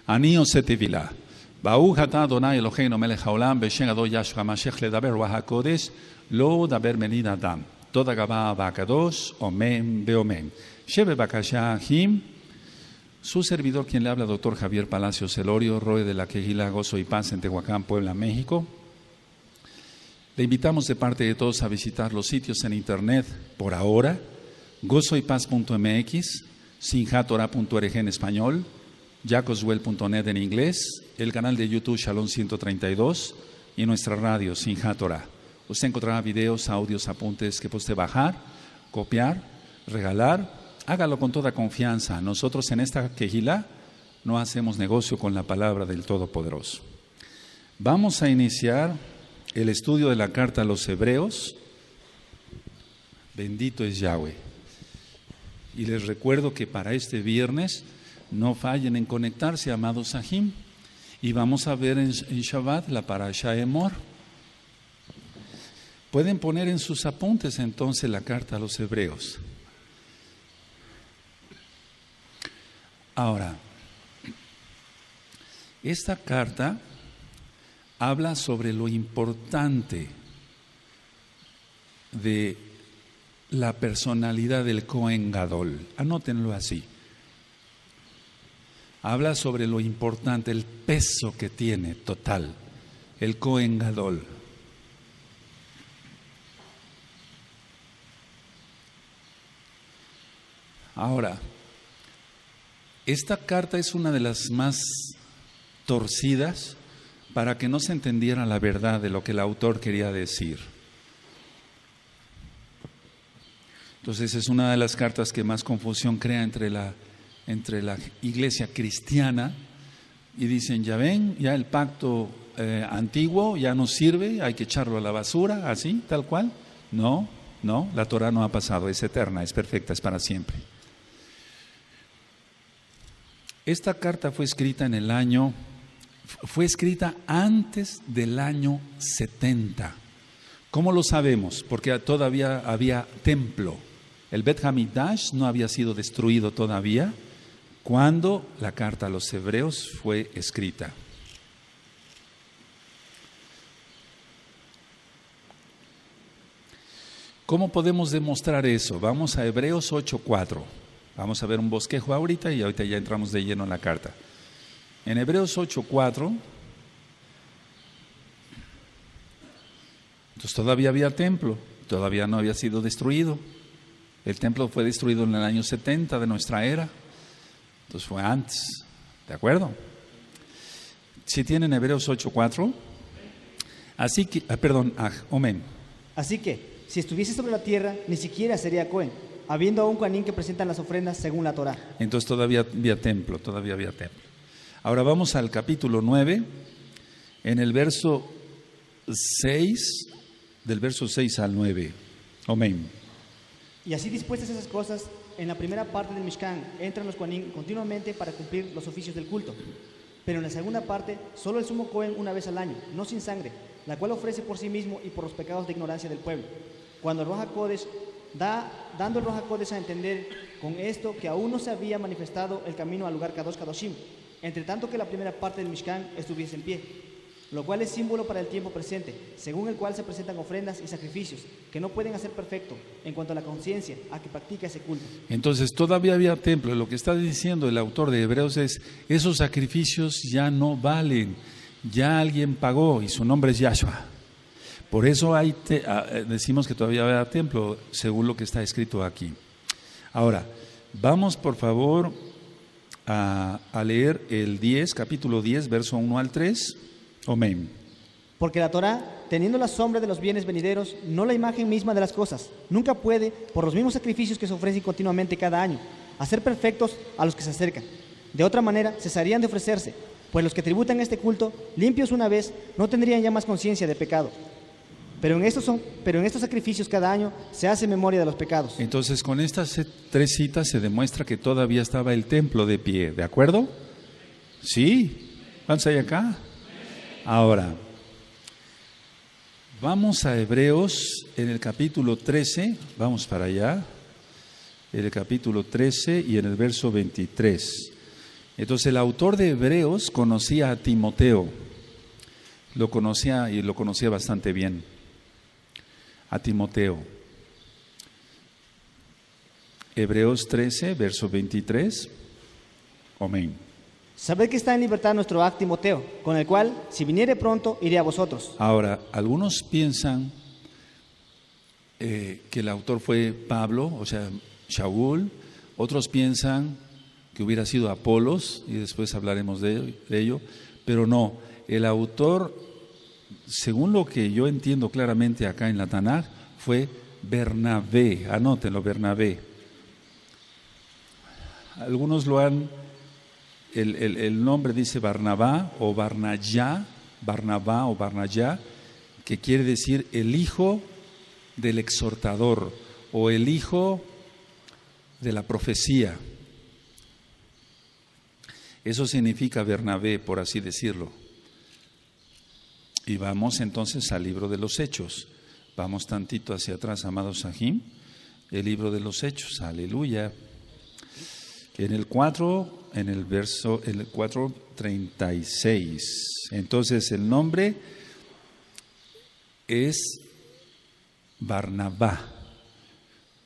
Anio Setivila. Ba'u Hata Adonai Eloheinu Melech Haolam B'Shem Adon Yahshua Mashiach Ledaber Ruach HaKodesh Lo Daber Menid Adam. Toda Gabá Bakadosh, Omen Beomen. Shebe Bakashá Him. Su servidor, quien le habla, doctor Javier Palacios Celorio, Roe de la Quejila, Gozo y Paz en Tehuacán, Puebla, México. Le invitamos de parte de todos a visitar los sitios en internet por ahora: gozoypaz.mx, sinjatorah.org en español, jacoswell.net en inglés, el canal de YouTube Shalom 132 y nuestra radio Sinjat Torah. Usted encontrará videos, audios, apuntes que puede usted bajar, copiar, regalar. Hágalo con toda confianza. Nosotros en esta quejilá no hacemos negocio con la palabra del Todopoderoso. Vamos a iniciar el estudio de la carta a los Hebreos. Bendito es Yahweh. Y les recuerdo que para este viernes no fallen en conectarse, amados Sahim. Y vamos a ver en Shabbat la Parashá Emor. Pueden poner en sus apuntes entonces la carta a los Hebreos. Ahora, esta carta habla sobre lo importante de la personalidad del Cohen Gadol. Anótenlo así. Habla sobre lo importante, el peso que tiene total el Cohen Gadol. Ahora, esta carta es una de las más torcidas para que no se entendiera la verdad de lo que el autor quería decir. Entonces es una de las cartas que más confusión crea entre la iglesia cristiana, y dicen, ya ven, ya el pacto antiguo ya no sirve, hay que echarlo a la basura, así, tal cual. No, la Torah no ha pasado, es eterna, es perfecta, es para siempre. Esta carta fue escrita antes del año 70. ¿Cómo lo sabemos? Porque todavía había templo. El Bet Hamikdash no había sido destruido todavía cuando la carta a los Hebreos fue escrita. ¿Cómo podemos demostrar eso? Vamos a Hebreos 8:4. Vamos a ver un bosquejo ahorita y ahorita ya entramos de lleno en la carta. En Hebreos 8:4, entonces todavía había templo, todavía no había sido destruido. El templo fue destruido en el año 70 de nuestra era, entonces fue antes, ¿de acuerdo? Si tienen Hebreos 8:4, así que, amén. Así que, si estuviese sobre la tierra, ni siquiera sería Cohen, habiendo aún Coanín que presentan las ofrendas según la Torah. Entonces todavía había templo. Ahora vamos al capítulo 9, en el verso 6, del verso 6 al 9. Amén. Y así dispuestas esas cosas, en la primera parte del Mishkan entran los Coanín continuamente para cumplir los oficios del culto. Pero en la segunda parte, solo el sumo Cohen una vez al año, no sin sangre, la cual ofrece por sí mismo y por los pecados de ignorancia del pueblo. Cuando el Ruach HaKodesh dando el Ruach HaKodesh a entender con esto que aún no se había manifestado el camino al lugar Kadosh Kadoshim, entre tanto que la primera parte del Mishkan estuviese en pie, lo cual es símbolo para el tiempo presente, según el cual se presentan ofrendas y sacrificios que no pueden hacer perfecto en cuanto a la conciencia a que practica ese culto. Entonces todavía había templo. Lo que está diciendo el autor de Hebreos es, esos sacrificios ya no valen, ya alguien pagó y su nombre es Yahshua. Por eso decimos que todavía había templo, según lo que está escrito aquí. Ahora, vamos por favor a leer el 10, capítulo 10, verso 1 al 3. Amén. Porque la Torah, teniendo la sombra de los bienes venideros, no la imagen misma de las cosas, nunca puede, por los mismos sacrificios que se ofrecen continuamente cada año, hacer perfectos a los que se acercan. De otra manera, cesarían de ofrecerse, pues los que tributan este culto, limpios una vez, no tendrían ya más conciencia de pecado. Pero en estos sacrificios cada año se hace memoria de los pecados. Entonces, con estas 3 citas se demuestra que todavía estaba el templo de pie, ¿de acuerdo? ¿Sí? ¿Cuántos hay acá? Ahora, vamos a Hebreos en el capítulo 13, vamos para allá, en el capítulo 13 y en el verso 23. Entonces el autor de Hebreos conocía a Timoteo, lo conocía bastante bien, a Timoteo. Hebreos 13, verso 23. Amén. Sabed que está en libertad nuestro acto Timoteo, con el cual, si viniere pronto, iré a vosotros. Ahora, algunos piensan que el autor fue Pablo, o sea, Shaul. Otros piensan que hubiera sido Apolos, y después hablaremos de ello. Pero no, el autor, según lo que yo entiendo claramente acá en la Tanaj, fue Bernabé. Anótenlo, Bernabé. Algunos lo han... El nombre dice Barnabá o Barnayá, Barnabá o Barnayá, que quiere decir el hijo del exhortador o el hijo de la profecía. Eso significa Bernabé, por así decirlo. Y vamos entonces al libro de los Hechos. Vamos tantito hacia atrás, amados Sahim, el libro de los Hechos, aleluya. En el 4:36. Entonces el nombre es Barnabá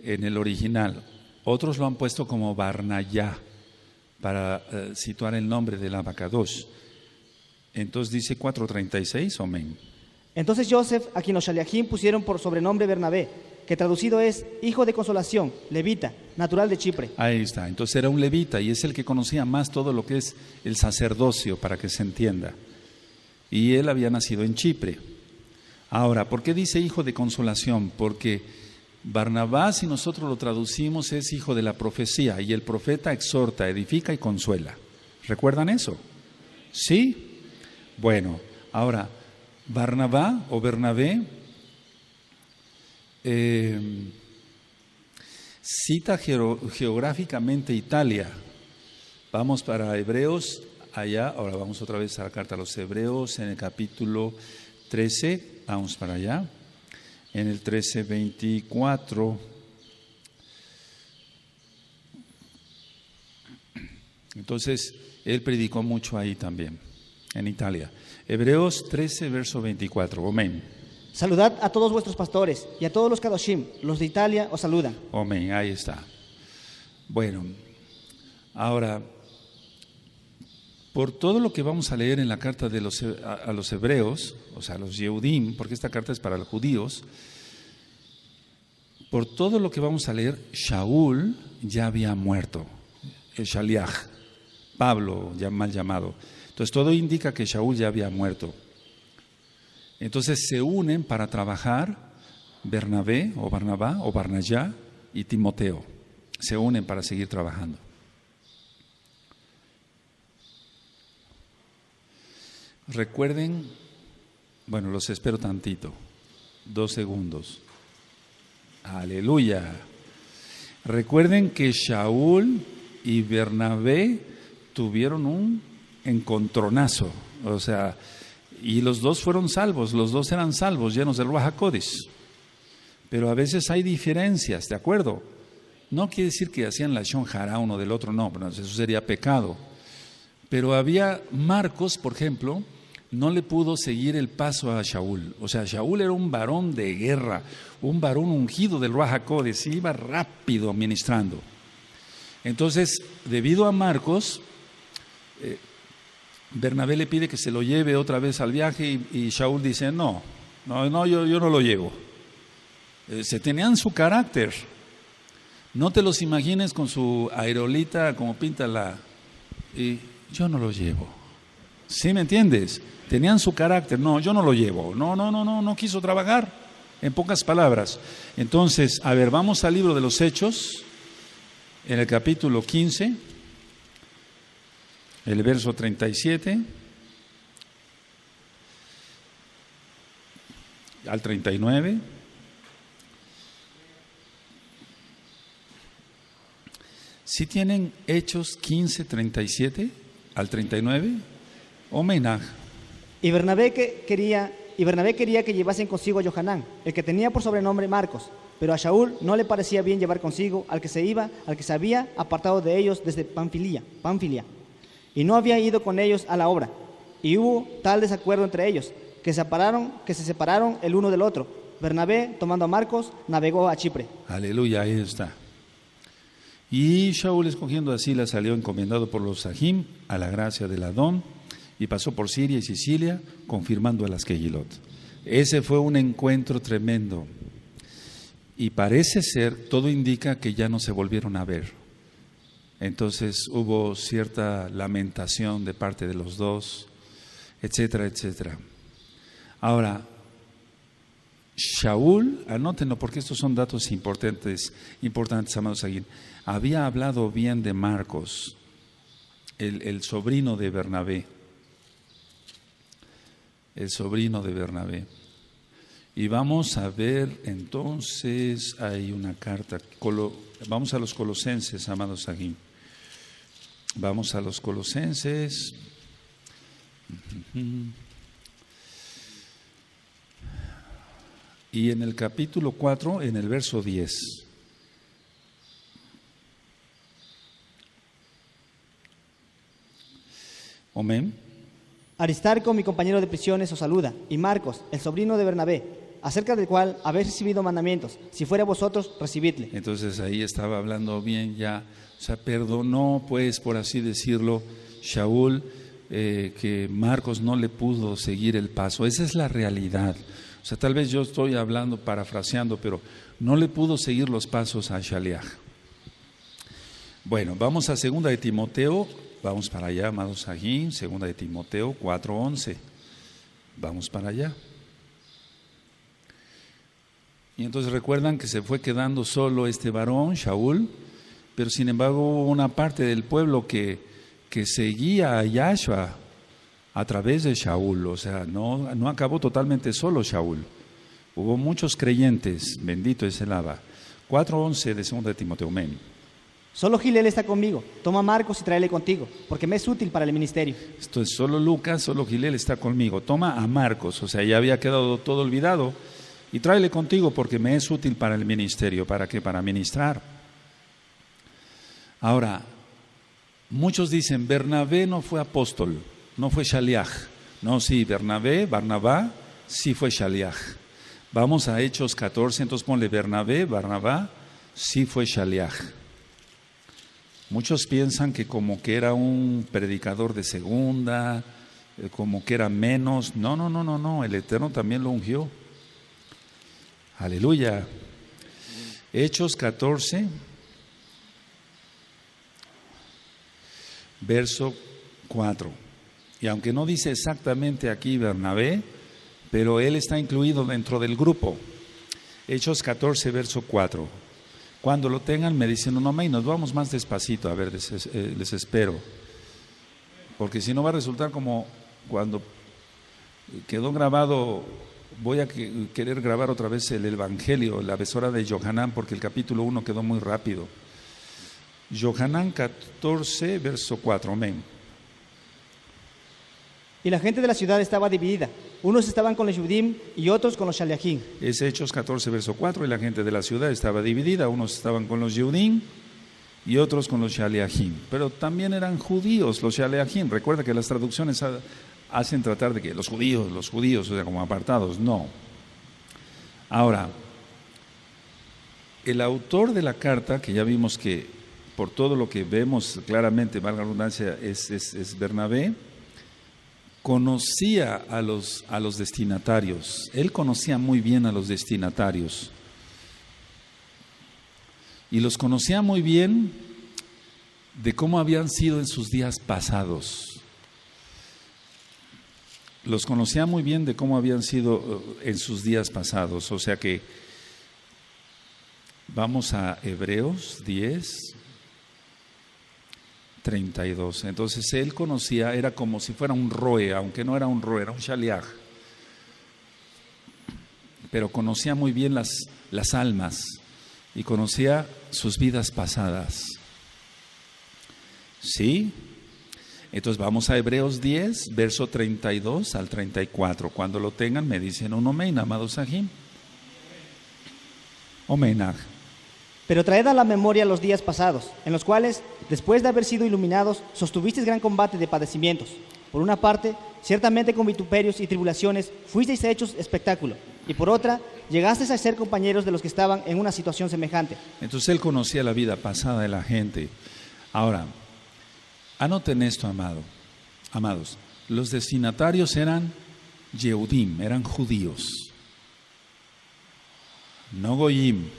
en el original. Otros lo han puesto como Barnayá para situar el nombre del Abacadosh. Entonces dice 4:36, amén. Entonces Joseph, a quien los Shaliachim pusieron por sobrenombre Bernabé, que traducido es hijo de consolación, levita, natural de Chipre. Ahí está, entonces era un levita y es el que conocía más todo lo que es el sacerdocio, para que se entienda. Y él había nacido en Chipre. Ahora, ¿por qué dice hijo de consolación? Porque Barnabá, si nosotros lo traducimos, es hijo de la profecía, y el profeta exhorta, edifica y consuela. ¿Recuerdan eso? ¿Sí? Bueno, ahora, Barnabá o Bernabé cita geográficamente Italia. Vamos para Hebreos, allá, ahora vamos otra vez a la carta a los Hebreos en el capítulo 13, vamos para allá, en el 13:24. Entonces, él predicó mucho ahí también, en Italia. Hebreos 13, verso 24, amén. Saludad a todos vuestros pastores y a todos los Kadoshim, los de Italia os saludan. Amén, ahí está. Bueno, ahora, por todo lo que vamos a leer en la carta de a los hebreos, o sea, a los Yehudim, porque esta carta es para los judíos, por todo lo que vamos a leer, Shaul ya había muerto, el Shaliach, Pablo, ya mal llamado. Entonces todo indica que Shaul ya había muerto. Entonces se unen para trabajar Bernabé o Barnabá o Barnayá y Timoteo. Se unen para seguir trabajando. Recuerden, bueno, los espero tantito, 2 segundos. Aleluya. Recuerden que Shaul y Bernabé tuvieron un encontronazo, o sea, y los dos fueron salvos, los dos eran salvos, llenos del Ruach HaKodesh. Pero a veces hay diferencias, ¿de acuerdo? No quiere decir que hacían la Shon Hará uno del otro, no, eso sería pecado. Pero había Marcos, por ejemplo, no le pudo seguir el paso a Shaul. O sea, Shaul era un varón de guerra, un varón ungido del Ruach HaKodesh, iba rápido ministrando. Entonces, debido a Marcos, Bernabé le pide que se lo lleve otra vez al viaje y Shaul dice, no, yo no lo llevo. Se tenían su carácter. No te los imagines con su aerolita como píntala. Y yo no lo llevo. ¿Sí me entiendes? Tenían su carácter. No, yo no lo llevo. No quiso trabajar. En pocas palabras. Entonces, a ver, vamos al libro de los Hechos, en el capítulo 15. El verso 37 al 39. Si tienen Hechos 15, 37 al 39, homenaj. Y Bernabé quería que llevasen consigo a Johanán, el que tenía por sobrenombre Marcos, pero a Shaul no le parecía bien llevar consigo al que se había apartado de ellos desde Panfilia. y no había ido con ellos a la obra. Y hubo tal desacuerdo entre ellos, que se separaron el uno del otro. Bernabé, tomando a Marcos, navegó a Chipre. Aleluya, ahí está. Y Shaul, escogiendo a Silas, salió encomendado por los Sahim a la gracia del Adón, y pasó por Siria y Sicilia, confirmando a las Kehilot. Ese fue un encuentro tremendo. Y parece ser, todo indica que ya no se volvieron a ver. Entonces hubo cierta lamentación de parte de los dos, etcétera, etcétera. Ahora, Shaul, anótenlo porque estos son datos importantes, amados aquí. Había hablado bien de Marcos, el sobrino de Bernabé. El sobrino de Bernabé. Y vamos a ver entonces, hay una carta, vamos a los Colosenses, amados aquí. Vamos a los Colosenses. Y en el capítulo 4, en el verso 10. Amén. Aristarco, mi compañero de prisiones, os saluda, y Marcos, el sobrino de Bernabé, acerca del cual habéis recibido mandamientos. Si fuera vosotros, recibidle. Entonces ahí estaba hablando bien ya, o sea, perdonó, pues, por así decirlo, Shaul, que Marcos no le pudo seguir el paso. Esa es la realidad. O sea, tal vez yo estoy hablando, parafraseando, pero no le pudo seguir los pasos a Shaliach. Bueno, vamos a 2 de Timoteo, vamos para allá, amados aquí, 2 de Timoteo 4:11. Vamos para allá. Y entonces recuerdan que se fue quedando solo este varón, Shaul, pero sin embargo hubo una parte del pueblo que seguía a Yahshua a través de Shaul, o sea, no acabó totalmente solo Shaul. Hubo muchos creyentes, bendito es el Abba. 4:11 de 2 de Timoteo, amén. Solo Gilel está conmigo, toma a Marcos y tráele contigo, porque me es útil para el ministerio. Esto es solo Lucas, solo Gilel está conmigo, toma a Marcos, o sea, ya había quedado todo olvidado, y tráele contigo porque me es útil para el ministerio. ¿Para qué? Para ministrar. Ahora, muchos dicen, Bernabé no fue apóstol, no fue Shaliach. No, sí, Barnabá, sí fue Shaliach. Vamos a Hechos 14, entonces ponle Barnabá, sí fue Shaliach. Muchos piensan que como que era un predicador de segunda, como que era menos. No, el Eterno también lo ungió. Aleluya. Hechos 14, verso 4. Y aunque no dice exactamente aquí Bernabé, pero él está incluido dentro del grupo. Hechos 14, verso 4. Cuando lo tengan me dicen un amén, nos vamos más despacito, a ver, les espero. Porque si no va a resultar como cuando quedó grabado, voy a querer grabar otra vez el Evangelio, la besora de Yohanan, porque el capítulo 1 quedó muy rápido. Yohanan 14, verso 4, amén. Y la gente de la ciudad estaba dividida. Unos estaban con los Yudim y otros con los Shaliachim. Es Hechos 14, verso 4, y la gente de la ciudad estaba dividida. Unos estaban con los Yudim y otros con los Shaliachim. Pero también eran judíos los Shaliachim. Recuerda que las traducciones hacen tratar de que los judíos, o sea, como apartados. No. Ahora, el autor de la carta, que ya vimos que por todo lo que vemos claramente, valga la redundancia, es Bernabé, conocía a los destinatarios. Él conocía muy bien a los destinatarios. Y los conocía muy bien de cómo habían sido en sus días pasados. Los conocía muy bien de cómo habían sido en sus días pasados. O sea que vamos a Hebreos 10, 32. Entonces él conocía, era como si fuera un roe, aunque no era un roe, era un shaliach. Pero conocía muy bien las almas y conocía sus vidas pasadas. ¿Sí? Entonces vamos a Hebreos 10, verso 32 al 34. Cuando lo tengan me dicen un amén, amados Sahim. Omenaj. Pero traed a la memoria los días pasados, en los cuales, después de haber sido iluminados, sostuvisteis gran combate de padecimientos. Por una parte, ciertamente con vituperios y tribulaciones fuisteis hechos espectáculo, y por otra, llegasteis a ser compañeros de los que estaban en una situación semejante. Entonces él conocía la vida pasada de la gente. Ahora, anoten esto, amados. Los destinatarios eran Yehudim, eran judíos. No Goyim,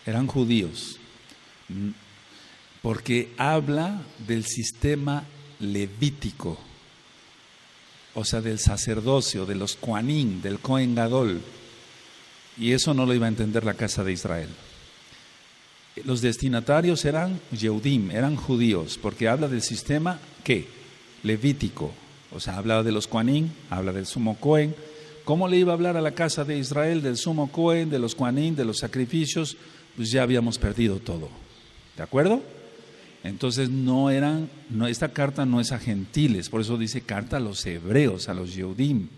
eran judíos. Porque habla del sistema levítico, o sea, del sacerdocio, de los Kohanim, del Kohen Gadol. Y eso no lo iba a entender la casa de Israel. Los destinatarios eran Yehudim, eran judíos, porque habla del sistema, ¿qué? Levítico. O sea, habla de los Kohanim, habla del sumo Kohen. ¿Cómo le iba a hablar a la casa de Israel del sumo Kohen, de los Kohanim, de los sacrificios? Pues ya habíamos perdido todo. ¿De acuerdo? Entonces esta carta no es a gentiles, por eso dice carta a los hebreos, a los Yehudim.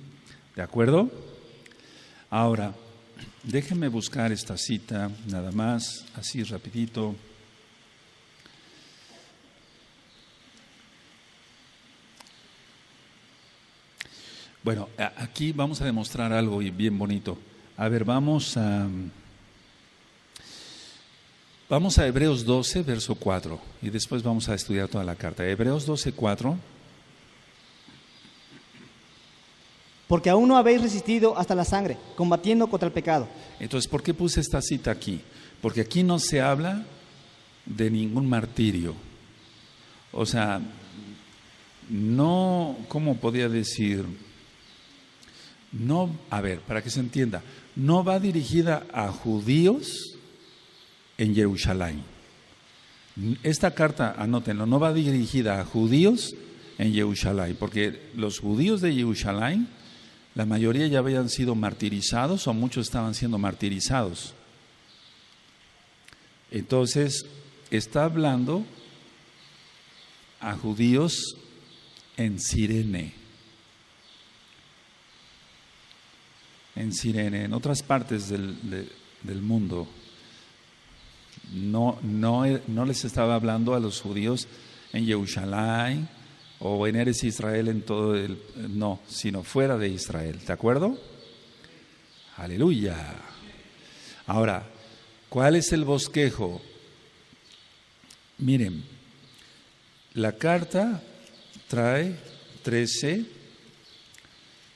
¿De acuerdo? Ahora, déjenme buscar esta cita, nada más, así rapidito. Bueno, aquí vamos a demostrar algo bien bonito. A ver, vamos a Hebreos 12, verso 4, y después vamos a estudiar toda la carta. Hebreos 12, 4. Porque aún no habéis resistido hasta la sangre, combatiendo contra el pecado. Entonces, ¿por qué puse esta cita aquí? Porque aquí no se habla de ningún martirio. O sea, no, ¿cómo podría decir? No, a ver, para que se entienda, no va dirigida a judíos en Jerusalén. Esta carta, anótenlo, no va dirigida a judíos en Jerusalén, porque los judíos de Jerusalén, la mayoría ya habían sido martirizados o muchos estaban siendo martirizados. Entonces, está hablando a judíos en Cirene. En Cirene, en otras partes del mundo. No les estaba hablando a los judíos en Jerusalén o en Eretz Israel no, sino fuera de Israel, ¿de acuerdo? Aleluya. Ahora, ¿cuál es el bosquejo? Miren, la carta trae 13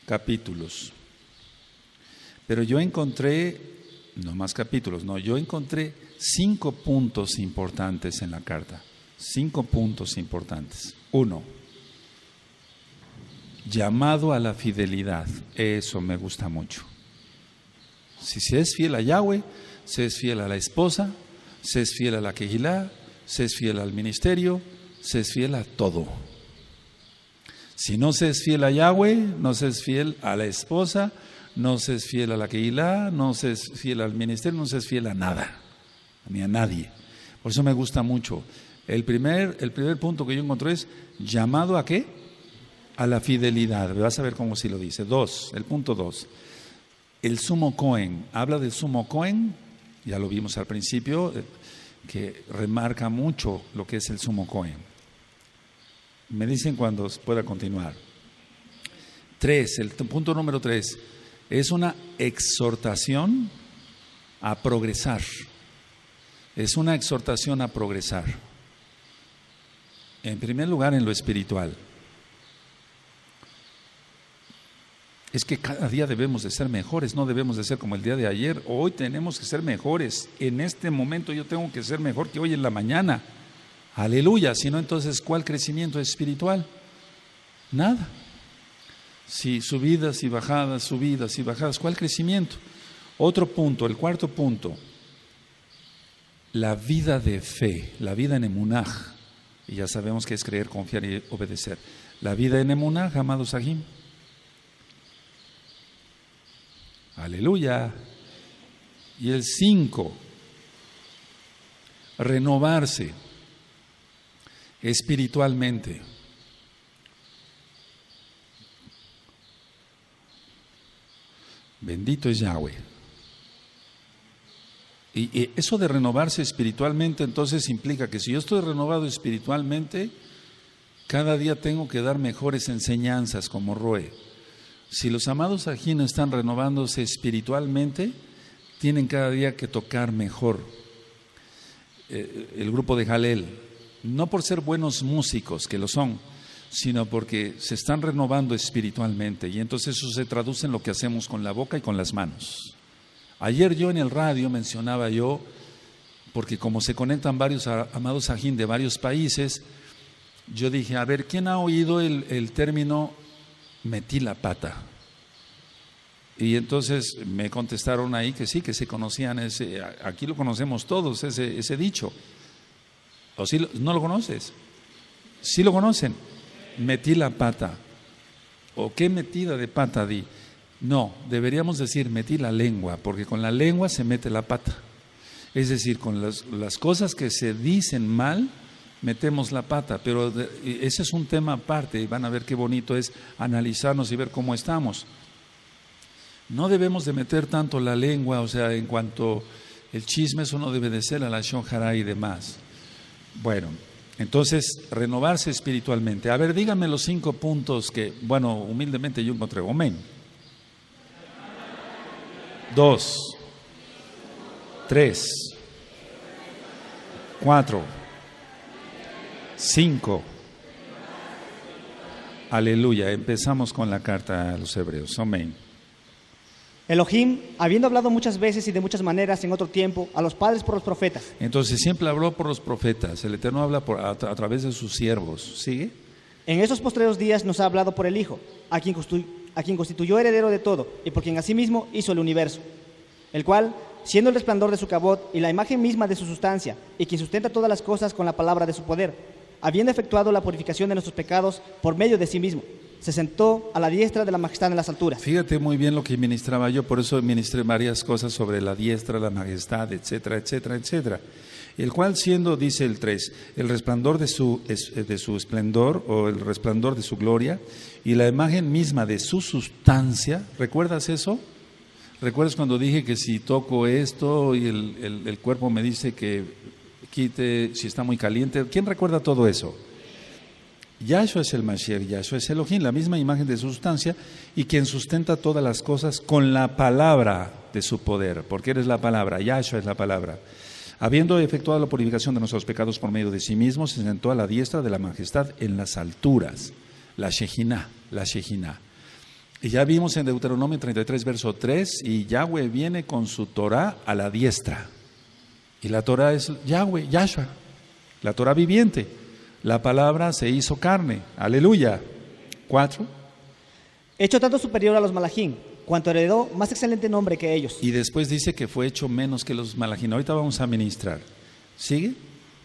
capítulos, pero yo encontré, no más capítulos, no, yo encontré 5 puntos importantes en la carta. 5 puntos importantes. 1, llamado a la fidelidad. Eso me gusta mucho. Si se es fiel a Yahweh, se es fiel a la esposa, se es fiel a la quejilá, se es fiel al ministerio, se es fiel a todo. Si no se es fiel a Yahweh, no se es fiel a la esposa, no se es fiel a la quejilá, no se es fiel al ministerio, no se es fiel a nada, ni a nadie. Por eso me gusta mucho. El primer punto que yo encontré es llamado ¿a qué? A la fidelidad. Vas a ver cómo sí lo dice. 2, el punto 2. El sumo Cohen. Habla del sumo Cohen, ya lo vimos al principio, que remarca mucho lo que es el sumo Cohen. Me dicen cuando pueda continuar. 3, el punto número 3. Es una exhortación a progresar. Es una exhortación a progresar. En primer lugar, en lo espiritual. Es que cada día debemos de ser mejores, no debemos de ser como el día de ayer. Hoy tenemos que ser mejores. En este momento yo tengo que ser mejor que hoy en la mañana. Aleluya. Si no, entonces, ¿cuál crecimiento espiritual? Nada. Si subidas y bajadas, ¿cuál crecimiento? Otro punto, el cuarto punto. La vida de fe, la vida en emunaj. Y ya sabemos que es creer, confiar y obedecer. La vida en emunaj, amados Sahim. Aleluya. Y el 5, renovarse espiritualmente. Bendito es Yahweh. Y eso de renovarse espiritualmente, entonces implica que si yo estoy renovado espiritualmente, cada día tengo que dar mejores enseñanzas como Roe. Si los amados aquí no están renovándose espiritualmente, tienen cada día que tocar mejor. El grupo de Jalel, no por ser buenos músicos, que lo son, sino porque se están renovando espiritualmente, y entonces eso se traduce en lo que hacemos con la boca y con las manos. Ayer yo en el radio mencionaba yo, porque como se conectan varios amados ajín de varios países, yo dije, a ver, ¿quién ha oído el término metí la pata? Y entonces me contestaron ahí que sí, que se conocían aquí lo conocemos todos, ese dicho. ¿O sí, no lo conoces? ¿Sí lo conocen? Metí la pata. ¿O qué metida de pata di? No, deberíamos decir metí la lengua, porque con la lengua se mete la pata. Es decir, con las cosas que se dicen mal, metemos la pata, pero ese es un tema aparte, y van a ver qué bonito es analizarnos y ver cómo estamos. No debemos de meter tanto la lengua, o sea, en cuanto el chisme, eso no debe de ser, a la shon hará y demás. Bueno, entonces, renovarse espiritualmente. A ver, díganme los 5 puntos que, bueno, humildemente yo encontré. Amén. 2, 3, 4, 5. Aleluya. Empezamos con la carta a los hebreos. Amén. Elohim, habiendo hablado muchas veces y de muchas maneras en otro tiempo a los padres por los profetas. Entonces siempre habló por los profetas. El Eterno habla a través de sus siervos. ¿Sigue? En esos postreros días nos ha hablado por el Hijo, a quien constituyó heredero de todo y por quien asimismo hizo el universo, el cual, siendo el resplandor de su cabot y la imagen misma de su sustancia, y quien sustenta todas las cosas con la palabra de su poder, habiendo efectuado la purificación de nuestros pecados por medio de sí mismo, se sentó a la diestra de la majestad en las alturas. Fíjate muy bien lo que ministraba yo, por eso ministré varias cosas sobre la diestra, la majestad, etcétera, etcétera, etcétera. El cual siendo, dice el 3, el resplandor de su esplendor o el resplandor de su gloria y la imagen misma de su sustancia. ¿Recuerdas eso? ¿Recuerdas cuando dije que si toco esto y el cuerpo me dice que quite si está muy caliente? ¿Quién recuerda todo eso? Yahshua es el Mashiach, Yahshua es Elohim, la misma imagen de su sustancia y quien sustenta todas las cosas con la palabra de su poder, porque eres la palabra, Yahshua es la palabra. Habiendo efectuado la purificación de nuestros pecados por medio de sí mismo, se sentó a la diestra de la majestad en las alturas, la Shekinah, la Shekinah. Y ya vimos en Deuteronomio 33, verso 3, y Yahweh viene con su Torah a la diestra. Y la Torah es Yahweh, Yahshua, la Torah viviente. La palabra se hizo carne. Aleluya. 4. Hecho tanto superior a los malachim, cuanto heredó más excelente nombre que ellos. Y después dice que fue hecho menos que los malachim. Ahorita vamos a ministrar. ¿Sigue?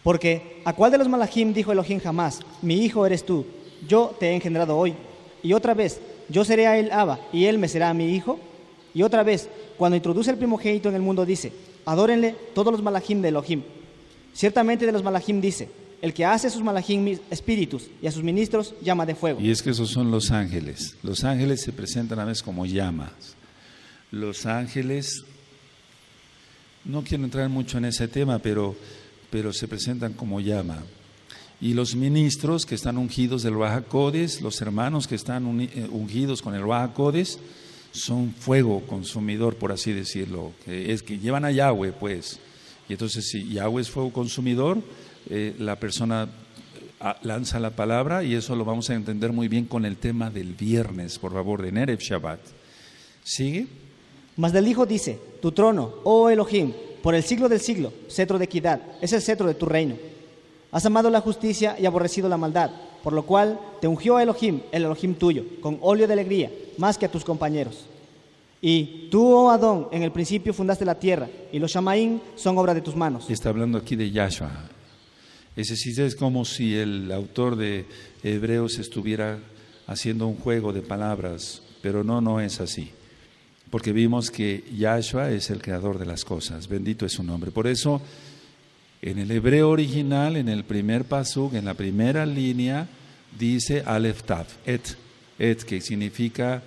Porque ¿a cuál de los malachim dijo Elohim jamás? Mi hijo eres tú, yo te he engendrado hoy. Y otra vez, yo seré a él Abba, y él me será a mi hijo. Y otra vez, cuando introduce el primogénito en el mundo dice, adórenle todos los malachim de Elohim. Ciertamente de los malachim dice, el que hace a sus malachim espíritus y a sus ministros llama de fuego. Y es que esos son los ángeles. Los ángeles se presentan a veces como llamas. Los ángeles, no quiero entrar mucho en ese tema, pero se presentan como llama. Y los ministros que están ungidos del Ruach HaKodesh, los hermanos que están ungidos con el Ruach HaKodesh, son fuego consumidor, por así decirlo, que llevan a Yahweh, pues. Y entonces, si Yahweh es fuego consumidor, la persona lanza la palabra, y eso lo vamos a entender muy bien con el tema del viernes, por favor, de Erev Shabbat. ¿Sigue? Mas del Hijo dice, tu trono, oh Elohim, por el siglo del siglo, cetro de equidad, es el cetro de tu reino. Has amado la justicia y aborrecido la maldad, por lo cual te ungió a Elohim, el Elohim tuyo, con óleo de alegría, más que a tus compañeros. Y tú, oh Adón, en el principio fundaste la tierra, y los Shamaín son obra de tus manos. Está hablando aquí de Yahshua. Es decir, es como si el autor de Hebreos estuviera haciendo un juego de palabras, pero no es así. Porque vimos que Yahshua es el creador de las cosas, bendito es su nombre. Por eso, en el hebreo original, en el primer pasuk, en la primera línea, dice Aleph Tav, que significa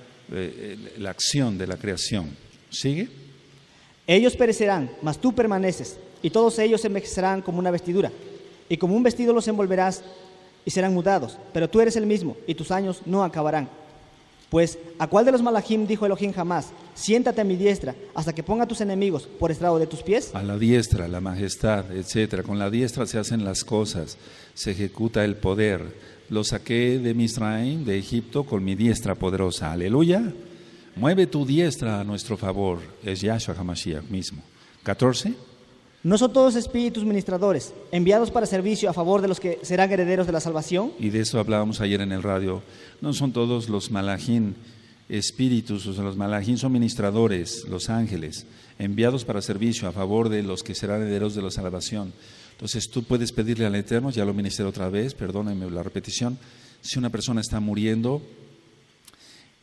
la acción de la creación. ¿Sigue? Ellos perecerán, mas tú permaneces, y todos ellos se envejecerán como una vestidura, y como un vestido los envolverás y serán mudados, pero tú eres el mismo, y tus años no acabarán. Pues, ¿a cuál de los malajim dijo Elohim jamás? Siéntate a mi diestra, hasta que ponga a tus enemigos por estrado de tus pies. A la diestra, la majestad, etcétera. Con la diestra se hacen las cosas, se ejecuta el poder. Lo saqué de Misraim, de Egipto, con mi diestra poderosa. Aleluya. Mueve tu diestra a nuestro favor. Es Yahshua HaMashiach mismo. 14. ¿No son todos espíritus ministradores, enviados para servicio a favor de los que serán herederos de la salvación? Y de eso hablábamos ayer en el radio. No son todos los malajim espíritus, o sea, los malajim son ministradores, los ángeles, enviados para servicio a favor de los que serán herederos de la salvación. Entonces tú puedes pedirle al Eterno, ya lo ministré otra vez, perdónenme la repetición, si una persona está muriendo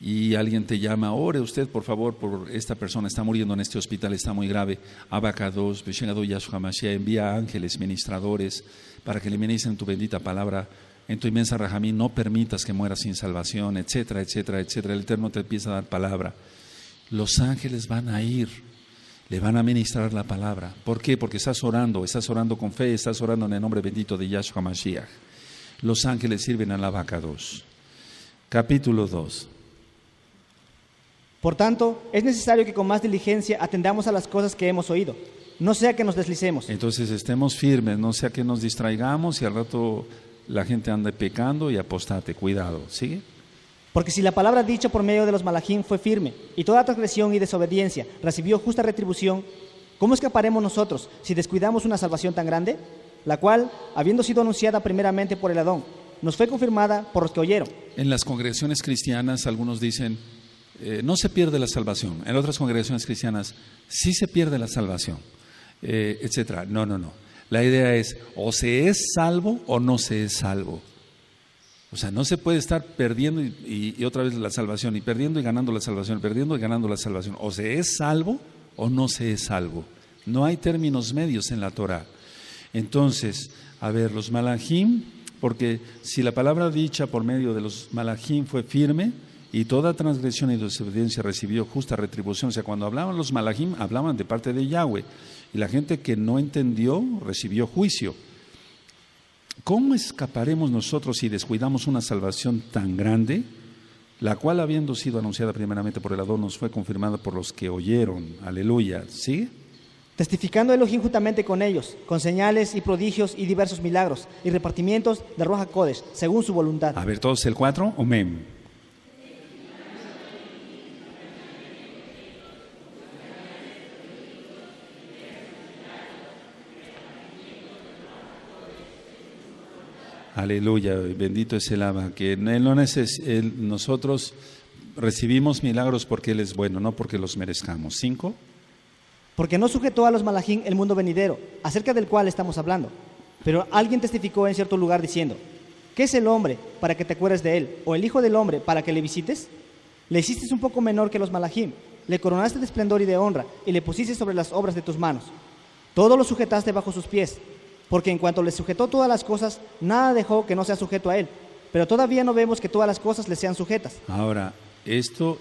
y alguien te llama, ore usted por favor por esta persona, está muriendo en este hospital, está muy grave, Abacados, Beshengado Yahshua Mashiach, envía ángeles, ministradores, para que le ministren tu bendita palabra, en tu inmensa Rahamín, no permitas que muera sin salvación, etcétera, etcétera, etcétera. El Eterno te empieza a dar palabra. Los ángeles van a ir, le van a ministrar la palabra. ¿Por qué? Porque estás orando con fe, estás orando en el nombre bendito de Yahshua Mashiach. Los ángeles sirven al Abacados. Capítulo 2. Por tanto, es necesario que con más diligencia atendamos a las cosas que hemos oído, no sea que nos deslicemos. Entonces estemos firmes, no sea que nos distraigamos y al rato la gente ande pecando y apostate. Cuidado, ¿sigue? Porque si la palabra dicha por medio de los malajim fue firme, y toda transgresión y desobediencia recibió justa retribución, ¿cómo escaparemos nosotros si descuidamos una salvación tan grande? La cual, habiendo sido anunciada primeramente por el Adón, nos fue confirmada por los que oyeron. En las congregaciones cristianas algunos dicen, no se pierde la salvación. En otras congregaciones cristianas sí se pierde la salvación, etcétera. No. La idea es o se es salvo o no se es salvo. O sea, no se puede estar perdiendo y otra vez la salvación, y perdiendo y ganando la salvación, perdiendo y ganando la salvación. O se es salvo o no se es salvo. No hay términos medios en la Torah. Entonces, a ver, los malajim, porque si la palabra dicha por medio de los malajim fue firme, y toda transgresión y desobediencia recibió justa retribución. O sea, cuando hablaban los malajim, hablaban de parte de Yahweh. Y la gente que no entendió, recibió juicio. ¿Cómo escaparemos nosotros si descuidamos una salvación tan grande, la cual, habiendo sido anunciada primeramente por el Adón, nos fue confirmada por los que oyeron? Aleluya. ¿Sí? Testificando Elohim juntamente con ellos, con señales y prodigios y diversos milagros, y repartimientos de Ruach HaKodesh, según su voluntad. A ver, todos el 4, amén. Aleluya, bendito es el Abba, que nosotros recibimos milagros porque Él es bueno, no porque los merezcamos. 5. Porque no sujetó a los malajim el mundo venidero, acerca del cual estamos hablando. Pero alguien testificó en cierto lugar diciendo, ¿qué es el hombre para que te acuerdes de él? ¿O el hijo del hombre para que le visites? Le hiciste un poco menor que los malajim, le coronaste de esplendor y de honra, y le pusiste sobre las obras de tus manos. Todo lo sujetaste bajo sus pies. Porque en cuanto le sujetó todas las cosas, nada dejó que no sea sujeto a él. Pero todavía no vemos que todas las cosas le sean sujetas. Ahora, esto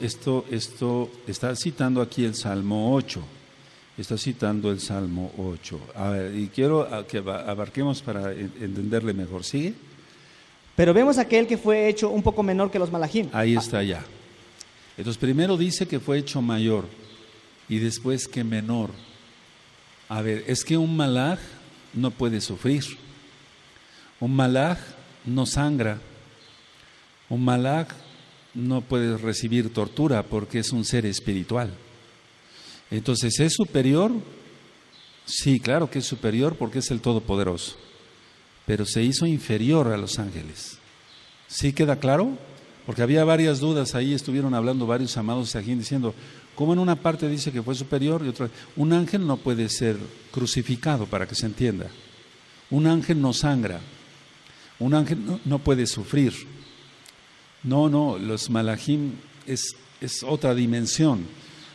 está citando aquí el Salmo 8. Está citando el Salmo 8. A ver, y quiero que abarquemos para entenderle mejor. ¿Sigue? Pero vemos aquel que fue hecho un poco menor que los malajim. Ahí está ya. Entonces, primero dice que fue hecho mayor y después que menor. A ver, es que un malaj no puede sufrir. Un malaj no sangra. Un malaj no puede recibir tortura porque es un ser espiritual. Entonces, ¿es superior? Sí, claro que es superior porque es el Todopoderoso. Pero se hizo inferior a los ángeles. ¿Sí queda claro? Porque había varias dudas ahí, estuvieron hablando varios amados aquí diciendo, ¿cómo en una parte dice que fue superior y otra? Un ángel no puede ser crucificado, para que se entienda. Un ángel no sangra. Un ángel no puede sufrir. No, los malajim es otra dimensión.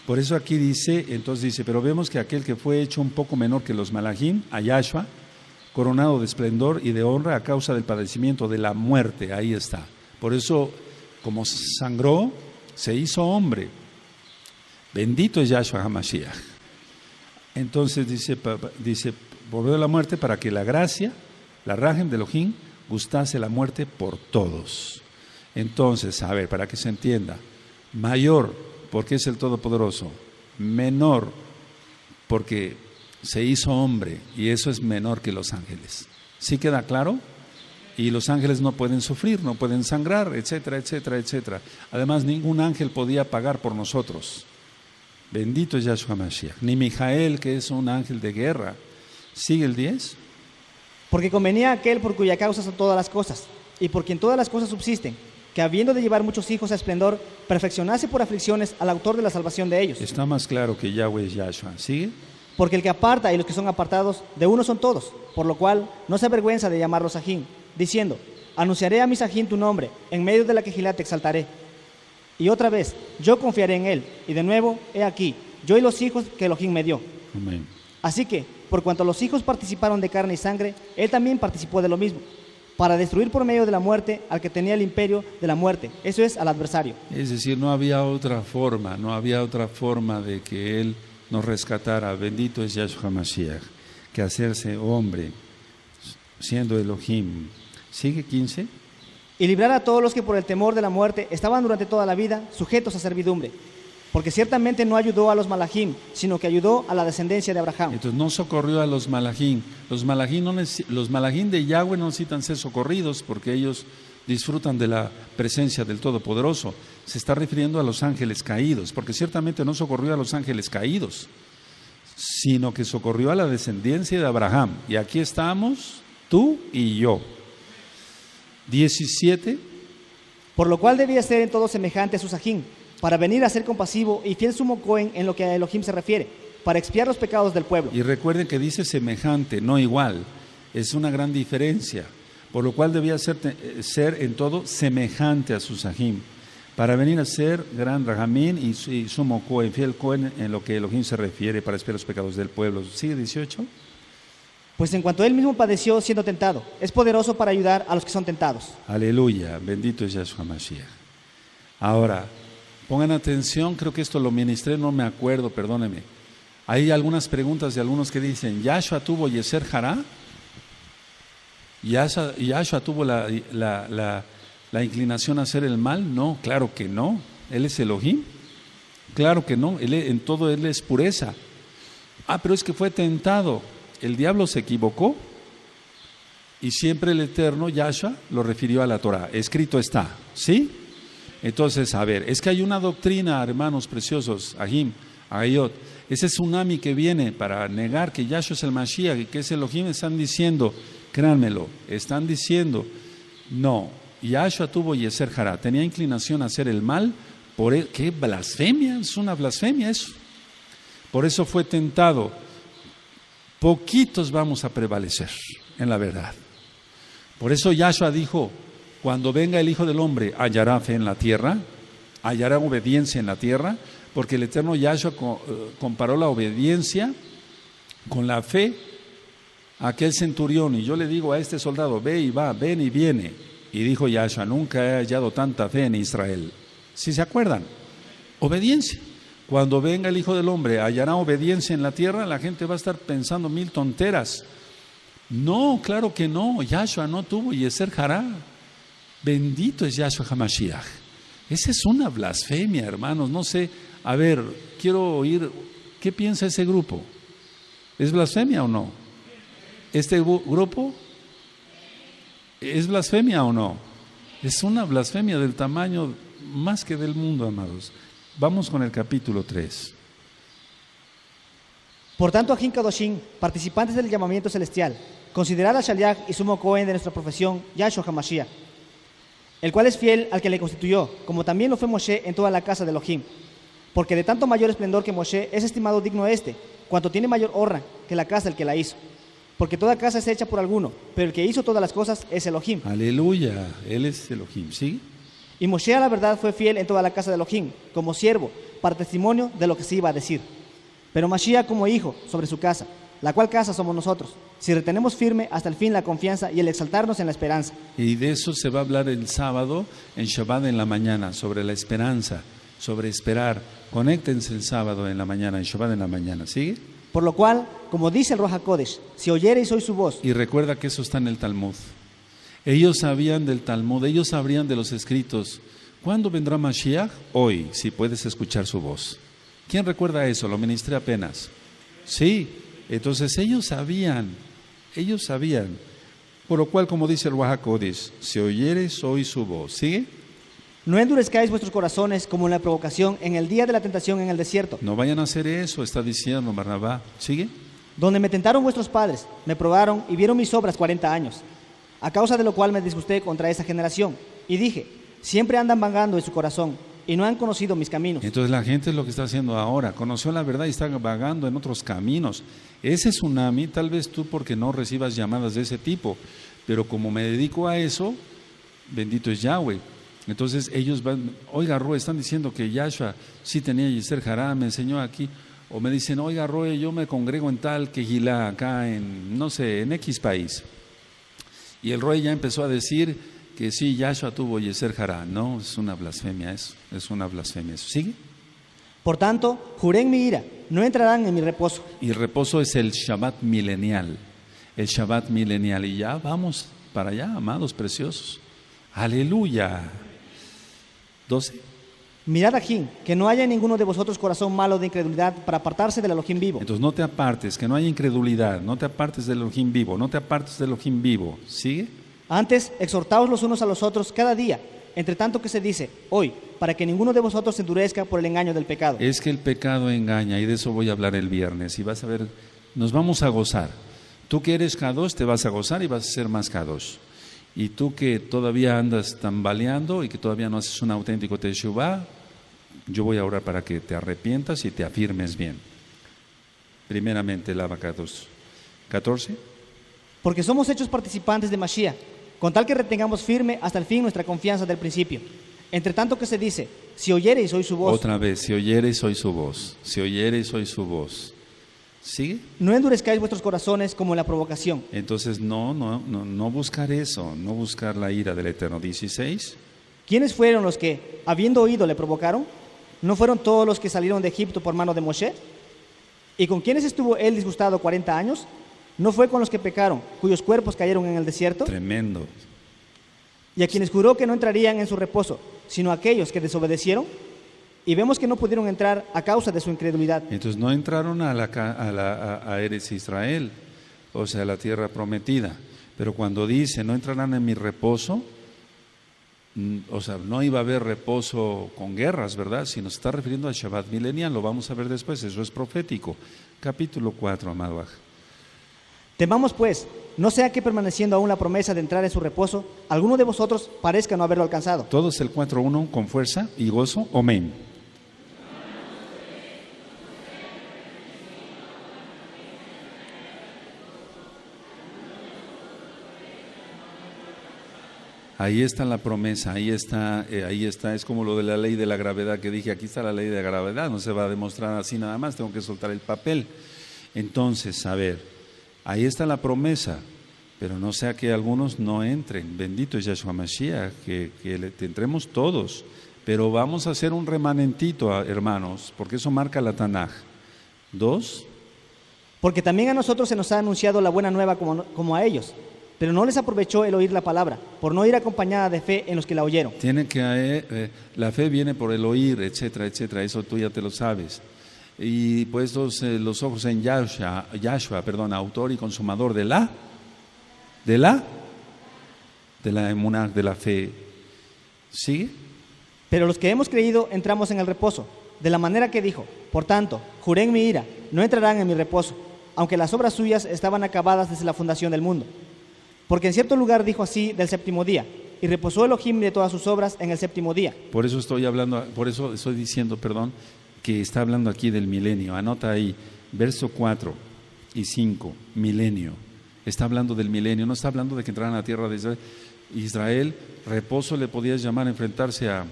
Por eso aquí dice, pero vemos que aquel que fue hecho un poco menor que los malajim, a Yahshua, coronado de esplendor y de honra a causa del padecimiento de la muerte, ahí está. Por eso, como sangró, se hizo hombre. Bendito es Yahshua HaMashiach. Entonces dice, volvió a la muerte para que la gracia, la Rajem de Elohim, gustase la muerte por todos. Entonces, a ver, para que se entienda, mayor porque es el Todopoderoso, menor porque se hizo hombre, y eso es menor que los ángeles. ¿Sí queda claro? Y los ángeles no pueden sufrir, no pueden sangrar, etcétera, etcétera, etcétera. Además, ningún ángel podía pagar por nosotros. Bendito es Yahshua Mashiach. Ni Mijael, que es un ángel de guerra. ¿Sigue el 10? Porque convenía a aquel por cuya causa son todas las cosas, y por quien todas las cosas subsisten, que habiendo de llevar muchos hijos a esplendor, perfeccionase por aflicciones al autor de la salvación de ellos. Está más claro que Yahweh es Yahshua. ¿Sigue? Porque el que aparta y los que son apartados, de uno son todos, por lo cual no se avergüenza de llamarlos Sajín, diciendo, anunciaré a mi Sajín tu nombre, en medio de la quejilá te exaltaré. Y otra vez, yo confiaré en él, y de nuevo, he aquí, yo y los hijos que Elohim me dio. Amén. Así que, por cuanto los hijos participaron de carne y sangre, él también participó de lo mismo, para destruir por medio de la muerte al que tenía el imperio de la muerte, eso es, al adversario. Es decir, no había otra forma de que él nos rescatara. Bendito es Yahshua Mashiach, que hacerse hombre, siendo Elohim. ¿Sigue 15? Y librar a todos los que por el temor de la muerte estaban durante toda la vida sujetos a servidumbre, porque ciertamente no ayudó a los malajim, sino que ayudó a la descendencia de Abraham. Entonces no socorrió a los malajim. Los malajim de Yahweh no necesitan ser socorridos porque ellos disfrutan de la presencia del Todopoderoso. Se está refiriendo a los ángeles caídos, porque ciertamente no socorrió a los ángeles caídos, sino que socorrió a la descendencia de Abraham. Y aquí estamos, tú y yo. 17. Por lo cual debía ser en todo semejante a su Sajín, para venir a ser compasivo y fiel sumo Cohen en lo que a Elohim se refiere, para expiar los pecados del pueblo. Y recuerden que dice semejante, no igual. Es una gran diferencia. Por lo cual debía ser en todo semejante a su Sajín, para venir a ser gran Rahamín y sumo Cohen, fiel Cohen en lo que Elohim se refiere, para expiar los pecados del pueblo. ¿Sigue 18? Pues en cuanto él mismo padeció siendo tentado, es poderoso para ayudar a los que son tentados. Aleluya, bendito es Yahshua Mashiach. Ahora, pongan atención, creo que esto lo ministré, no me acuerdo, perdónenme. Hay algunas preguntas de algunos que dicen, ¿Yahshua tuvo Yeser Hará? ¿Yahshua tuvo la inclinación a hacer el mal? No, claro que no. ¿Él es Elohim? Claro que no, en todo él es pureza. Pero es que fue tentado. El diablo se equivocó y siempre el Eterno, Yahshua, lo refirió a la Torah. Escrito está, ¿sí? Entonces, a ver, es que hay una doctrina, hermanos preciosos, Ahim, Agayot, ese tsunami que viene para negar que Yahshua es el Mashiach y que es Elohim, están diciendo, créanmelo, están diciendo, no, Yahshua tuvo Yeser Hará, tenía inclinación a hacer el mal, ¿qué blasfemia? Es una blasfemia eso. Por eso fue tentado. Poquitos vamos a prevalecer en la verdad. Por eso Yahshua dijo, cuando venga el Hijo del Hombre, hallará fe en la tierra, hallará obediencia en la tierra, porque el eterno Yahshua comparó la obediencia con la fe a aquel centurión. Y yo le digo a este soldado, ve y va, ven y viene. Y dijo Yahshua, nunca he hallado tanta fe en Israel. ¿Sí se acuerdan? Obediencia. Cuando venga el Hijo del Hombre, hallará obediencia en la tierra, la gente va a estar pensando mil tonteras. No, claro que no, Yahshua no tuvo Yeser Hará. Bendito es Yahshua HaMashiach. Esa es una blasfemia, hermanos. No sé, a ver, quiero oír, ¿qué piensa ese grupo? ¿Es blasfemia o no? ¿Este grupo? ¿Es blasfemia o no? Es una blasfemia del tamaño más que del mundo, amados. Vamos con el capítulo 3. Por tanto, Ajín Kadoshim, participantes del llamamiento celestial, considerad al Shaliach y sumo Cohen de nuestra profesión, Yahshua HaMashiach, el cual es fiel al que le constituyó, como también lo fue Moshe en toda la casa de Elohim. Porque de tanto mayor esplendor que Moshe es estimado digno cuanto tiene mayor honra que la casa del que la hizo. Porque toda casa es hecha por alguno, pero el que hizo todas las cosas es Elohim. Aleluya, él es Elohim, ¿sí? Y Moshe a la verdad fue fiel en toda la casa de Elohim, como siervo, para testimonio de lo que se iba a decir. Pero Mashiach como hijo sobre su casa, la cual casa somos nosotros, si retenemos firme hasta el fin la confianza y el exaltarnos en la esperanza. Y de eso se va a hablar el sábado, en Shabbat en la mañana, sobre la esperanza, sobre esperar. Conéctense el sábado en la mañana, en Shabbat en la mañana, ¿sigue? Por lo cual, como dice el Ruach HaKodesh, si oyereis hoy su voz. Y recuerda que eso está en el Talmud. Ellos sabían del Talmud, ellos sabrían de los escritos. ¿Cuándo vendrá Mashiach? Hoy, si puedes escuchar su voz. ¿Quién recuerda eso? Lo ministré apenas. Sí, entonces ellos sabían. Por lo cual, como dice el Ruach HaKodesh, si oyeres hoy su voz. ¿Sigue? No endurezcáis vuestros corazones como en la provocación en el día de la tentación en el desierto. No vayan a hacer eso, está diciendo Barnabá. ¿Sigue? Donde me tentaron vuestros padres, me probaron y vieron mis obras 40 años. A causa de lo cual me disgusté contra esa generación. Y dije, siempre andan vagando en su corazón y no han conocido mis caminos. Entonces la gente es lo que está haciendo ahora. Conoció la verdad y está vagando en otros caminos. Ese tsunami, tal vez tú porque no recibas llamadas de ese tipo, pero como me dedico a eso, bendito es Yahweh. Entonces ellos van, oiga Roe, están diciendo que Yahshua sí tenía Yeser Hará, me enseñó aquí, o me dicen, oiga Roe, yo me congrego en tal Quejilá, acá en, no sé, en X país. Y el Roe ya empezó a decir que sí, Yahshua tuvo Yeser Hará. No, es una blasfemia eso, es una blasfemia eso. ¿Sigue? Por tanto, juré en mi ira, no entrarán en mi reposo. Y el reposo es el Shabbat milenial, el Shabbat milenial. Y ya vamos para allá, amados preciosos. Aleluya. 12. Mirad aquí, que no haya en ninguno de vosotros corazón malo de incredulidad para apartarse del Elohim vivo. Entonces no te apartes, que no haya incredulidad, no te apartes del Elohim vivo, no te apartes del Elohim vivo. ¿Sigue? Antes, exhortaos los unos a los otros cada día, entre tanto que se dice, hoy, para que ninguno de vosotros se endurezca por el engaño del pecado. Es que el pecado engaña, y de eso voy a hablar el viernes, y vas a ver, nos vamos a gozar. Tú que eres Kadosh te vas a gozar y vas a ser más Kadosh. Y tú que todavía andas tambaleando y que todavía no haces un auténtico Teshuvah, yo voy a orar para que te arrepientas y te afirmes bien. Primeramente, el Abacados. 14. Porque somos hechos participantes de Mashiach, con tal que retengamos firme hasta el fin nuestra confianza del principio. Entre tanto que se dice, si oyereis hoy su voz. Otra vez, si oyereis hoy su voz. Si oyereis hoy su voz. ¿Sigue? No endurezcáis vuestros corazones como en la provocación. Entonces no buscar eso, no buscar la ira del Eterno. 16. ¿Quiénes fueron los que, habiendo oído, le provocaron? ¿No fueron todos los que salieron de Egipto por mano de Moshe? ¿Y con quiénes estuvo él disgustado 40 años? ¿No fue con los que pecaron, cuyos cuerpos cayeron en el desierto? Tremendo. ¿Y a quienes juró que no entrarían en su reposo, sino a aquellos que desobedecieron? Y vemos que no pudieron entrar a causa de su incredulidad. Entonces no entraron a Eretz Israel, o sea, a la tierra prometida. Pero cuando dice, no entrarán en mi reposo, o sea, no iba a haber reposo con guerras, ¿verdad? Si nos está refiriendo al Shabbat milenial, lo vamos a ver después, eso es profético. Capítulo 4, amado Aj. Temamos pues, no sea que permaneciendo aún la promesa de entrar en su reposo, alguno de vosotros parezca no haberlo alcanzado. Todos el 4:1 con fuerza y gozo, amén. Ahí está la promesa, ahí está, es como lo de la ley de la gravedad que dije, aquí está la ley de la gravedad, no se va a demostrar así nada más, tengo que soltar el papel. Entonces, a ver, ahí está la promesa, pero no sea que algunos no entren, bendito es Yahshua Mashiach, que entremos todos, pero vamos a hacer un remanentito, hermanos, porque eso marca la Tanaj. 2. Porque también a nosotros se nos ha anunciado la buena nueva como a ellos, pero no les aprovechó el oír la palabra, por no ir acompañada de fe en los que la oyeron. Tienen que la fe viene por el oír, etcétera, etcétera, eso tú ya te lo sabes. Y puestos los ojos en Yahshua, autor y consumador de la emuná, de la fe. ¿Sigue? Pero los que hemos creído entramos en el reposo, de la manera que dijo, por tanto, juré en mi ira, no entrarán en mi reposo, aunque las obras suyas estaban acabadas desde la fundación del mundo. Porque en cierto lugar dijo así del séptimo día, y reposó Elohim de todas sus obras en el séptimo día. Por eso estoy diciendo, que está hablando aquí del milenio. Anota ahí, verso 4 y 5, milenio. Está hablando del milenio, no está hablando de que entraran a la tierra de Israel. Israel, reposo le podías llamar a enfrentarse a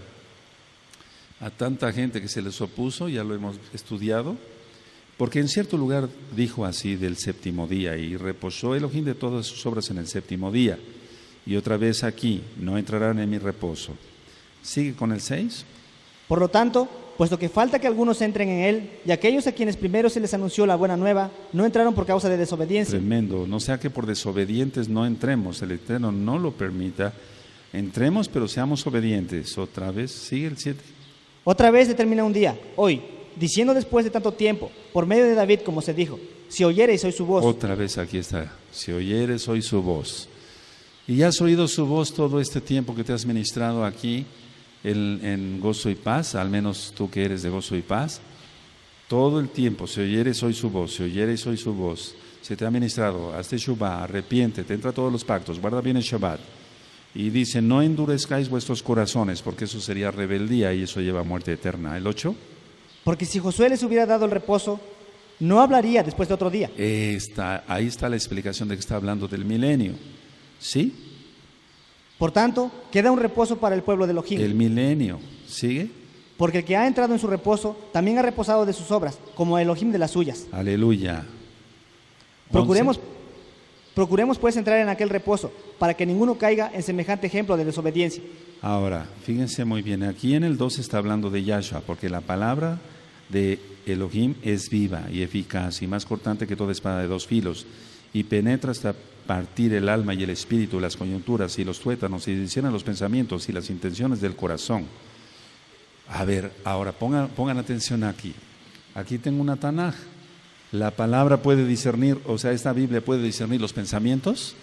tanta gente que se les opuso, ya lo hemos estudiado. Porque en cierto lugar dijo así del séptimo día, y reposó Elohim de todas sus obras en el séptimo día. Y otra vez aquí, no entrarán en mi reposo. Sigue con el 6. Por lo tanto, puesto que falta que algunos entren en él, y aquellos a quienes primero se les anunció la buena nueva no entraron por causa de desobediencia. Tremendo, no sea que por desobedientes no entremos, el Eterno no lo permita. Entremos, pero seamos obedientes. Otra vez, sigue el 7. Otra vez determina un día, hoy, diciendo después de tanto tiempo, por medio de David, como se dijo, si oyereis hoy su voz. Otra vez aquí está, si oyeres hoy su voz. Y ya has oído su voz todo este tiempo que te has ministrado aquí en Gozo y Paz, al menos tú que eres de Gozo y Paz. Todo el tiempo, si oyeres hoy su voz, si oyeres hoy su voz, se te ha ministrado, hazte Shuvah, arrepiéntete, entra a todos los pactos, guarda bien el Shabbat. Y dice, no endurezcáis vuestros corazones, porque eso sería rebeldía y eso lleva a muerte eterna. ¿El 8? Porque si Josué les hubiera dado el reposo, no hablaría después de otro día. Ahí está la explicación de que está hablando del milenio. ¿Sí? Por tanto, queda un reposo para el pueblo de Elohim. El milenio. ¿Sigue? Porque el que ha entrado en su reposo, también ha reposado de sus obras, como Elohim de las suyas. Aleluya. Procuremos pues entrar en aquel reposo, para que ninguno caiga en semejante ejemplo de desobediencia. Ahora, fíjense muy bien, aquí en el 12 está hablando de Yahshua, porque la palabra de Elohim es viva y eficaz y más cortante que toda espada de dos filos, y penetra hasta partir el alma y el espíritu, las coyunturas y los tuétanos, y discierne los pensamientos y las intenciones del corazón. A ver, ahora pongan atención aquí. Aquí tengo una Tanaj. La palabra puede discernir, o sea, esta Biblia puede discernir los pensamientos.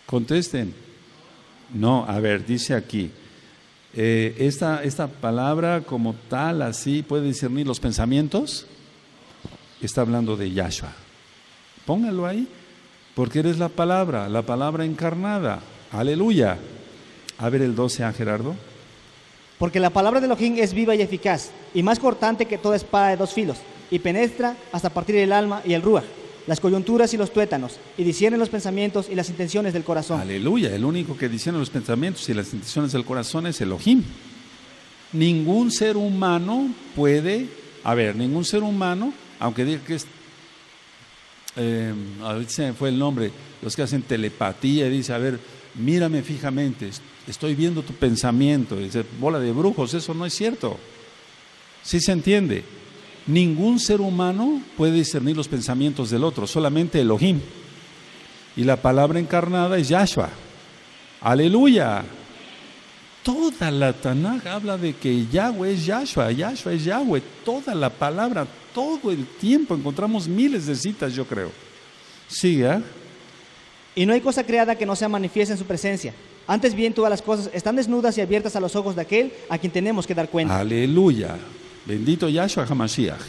Contesten. No, a ver, dice aquí, esta palabra como tal, así, puede discernir los pensamientos. Está hablando de Yahshua. Póngalo ahí, porque eres la palabra encarnada. Aleluya. A ver el 12, Gerardo. Porque la palabra de Elohim es viva y eficaz, y más cortante que toda espada de dos filos, y penetra hasta partir el alma y el ruaj, las coyunturas y los tuétanos, y discierne los pensamientos y las intenciones del corazón. Aleluya, el único que discierne los pensamientos y las intenciones del corazón es Elohim. Ningún ser humano puede, ningún ser humano, aunque diga que es, ahorita se me fue el nombre, los que hacen telepatía y dice, a ver, mírame fijamente, estoy viendo tu pensamiento, dice, bola de brujos, eso no es cierto. ¿Sí se entiende? Ningún ser humano puede discernir los pensamientos del otro, solamente Elohim. Y la palabra encarnada es Yahshua. Aleluya. Toda la Tanaj habla de que Yahweh es Yahshua, Yahshua es Yahweh. Toda la palabra, todo el tiempo, encontramos miles de citas, yo creo. Sigue. Y no hay cosa creada que no sea manifiesta en su presencia. Antes bien, todas las cosas están desnudas y abiertas a los ojos de aquel a quien tenemos que dar cuenta. Aleluya. Bendito Yahshua HaMashiach.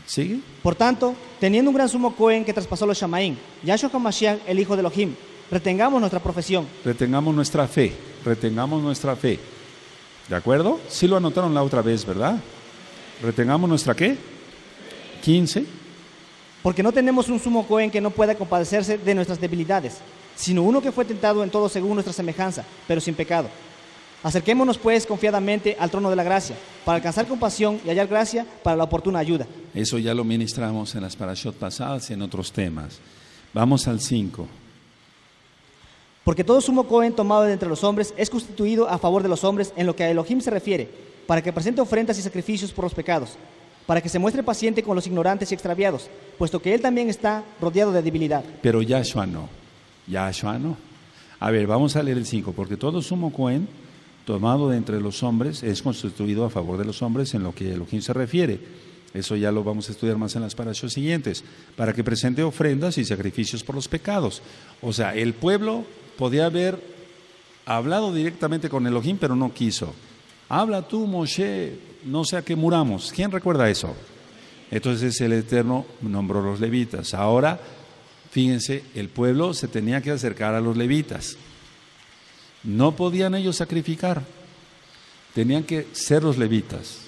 ¿Sigue? Por tanto, teniendo un gran sumo Cohen que traspasó los Shamaim, Yahshua HaMashiach, el hijo de Elohim, retengamos nuestra profesión. Retengamos nuestra fe. Retengamos nuestra fe. ¿De acuerdo? Sí lo anotaron la otra vez, ¿verdad? Retengamos nuestra ¿qué? 15. Porque no tenemos un sumo Cohen que no pueda compadecerse de nuestras debilidades, sino uno que fue tentado en todo según nuestra semejanza, pero sin pecado. Acerquémonos pues confiadamente al trono de la gracia, para alcanzar compasión y hallar gracia para la oportuna ayuda. Eso ya lo ministramos en las parashot pasadas y en otros temas. Vamos al 5. Porque todo sumo Cohen tomado de entre los hombres es constituido a favor de los hombres en lo que a Elohim se refiere, para que presente ofrendas y sacrificios por los pecados, para que se muestre paciente con los ignorantes y extraviados, puesto que él también está rodeado de debilidad. Pero Yahshua no. Yahshua no. A ver, vamos a leer el 5. Porque todo sumo Cohen tomado de entre los hombres es constituido a favor de los hombres en lo que Elohim se refiere. Eso ya lo vamos a estudiar más en las parashot siguientes. Para que presente ofrendas y sacrificios por los pecados. O sea, el pueblo podía haber hablado directamente con Elohim, pero no quiso. Habla tú, Moshe, no sea que muramos. ¿Quién recuerda eso? Entonces el Eterno nombró a los levitas. Ahora, fíjense, el pueblo se tenía que acercar a los levitas. No podían ellos sacrificar. Tenían que ser los levitas.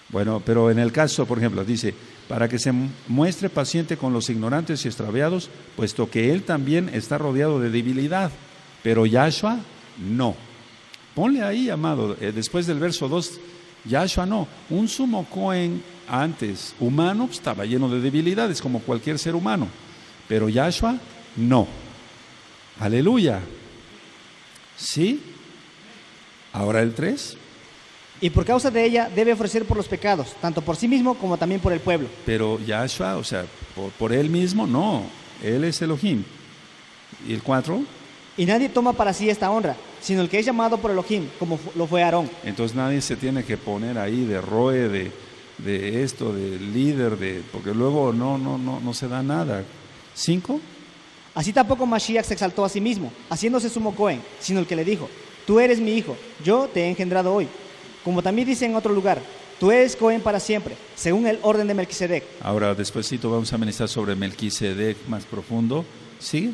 Bueno, pero en el caso, por ejemplo, dice, para que se muestre paciente con los ignorantes y extraviados, puesto que él también está rodeado de debilidad. Pero Yahshua, no. Ponle ahí, amado, después del verso 2, Yahshua no. Un sumo Cohen antes, humano, pues, estaba lleno de debilidades, como cualquier ser humano. Pero Yahshua, no. Aleluya. ¿Sí? Ahora el 3. Y por causa de ella debe ofrecer por los pecados, tanto por sí mismo como también por el pueblo. Pero Yahshua, o sea, por él mismo, no. Él es Elohim. ¿Y el 4? Y nadie toma para sí esta honra, sino el que es llamado por Elohim, como lo fue Aarón. Entonces nadie se tiene que poner ahí de roe, de esto, de líder, porque luego no se da nada. 5. Así tampoco Mashiach se exaltó a sí mismo, haciéndose sumo Cohen, sino el que le dijo: tú eres mi hijo, yo te he engendrado hoy. Como también dice en otro lugar: tú eres Cohen para siempre, según el orden de Melquisedec. Ahora, despuesito vamos a ministrar sobre Melquisedec más profundo. ¿Sigue?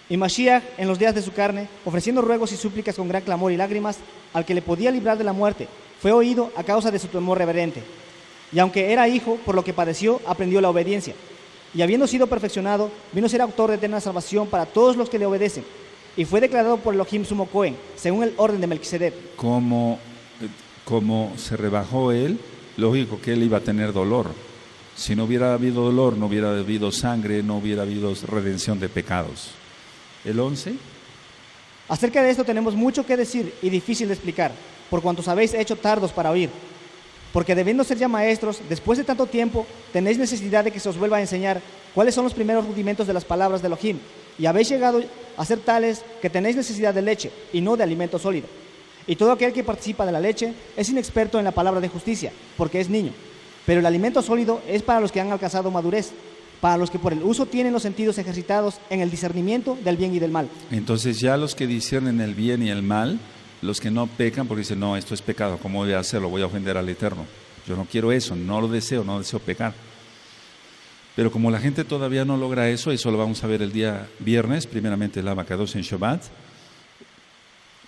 Y Mashiach, en los días de su carne, ofreciendo ruegos y súplicas con gran clamor y lágrimas, al que le podía librar de la muerte, fue oído a causa de su temor reverente. Y aunque era hijo, por lo que padeció, aprendió la obediencia. Y habiendo sido perfeccionado, vino a ser autor de eterna salvación para todos los que le obedecen. Y fue declarado por Elohim sumo Cohen, según el orden de Melquisedec. Como se rebajó él, lógico que él iba a tener dolor. Si no hubiera habido dolor, no hubiera habido sangre, no hubiera habido redención de pecados. El 11. Acerca de esto tenemos mucho que decir y difícil de explicar, por cuantos habéis hecho tardos para oír. Porque debiendo ser ya maestros, después de tanto tiempo, tenéis necesidad de que se os vuelva a enseñar cuáles son los primeros rudimentos de las palabras de Elohim, y habéis llegado a ser tales que tenéis necesidad de leche y no de alimento sólido. Y todo aquel que participa de la leche es inexperto en la palabra de justicia, porque es niño. Pero el alimento sólido es para los que han alcanzado madurez, para los que por el uso tienen los sentidos ejercitados en el discernimiento del bien y del mal. Entonces ya los que disciernen el bien y el mal, los que no pecan porque dicen: no, esto es pecado, ¿cómo voy a hacerlo? Voy a ofender al Eterno. Yo no quiero eso, no lo deseo, no deseo pecar. Pero como la gente todavía no logra eso, eso lo vamos a ver el día viernes, primeramente el Abacados en Shabbat,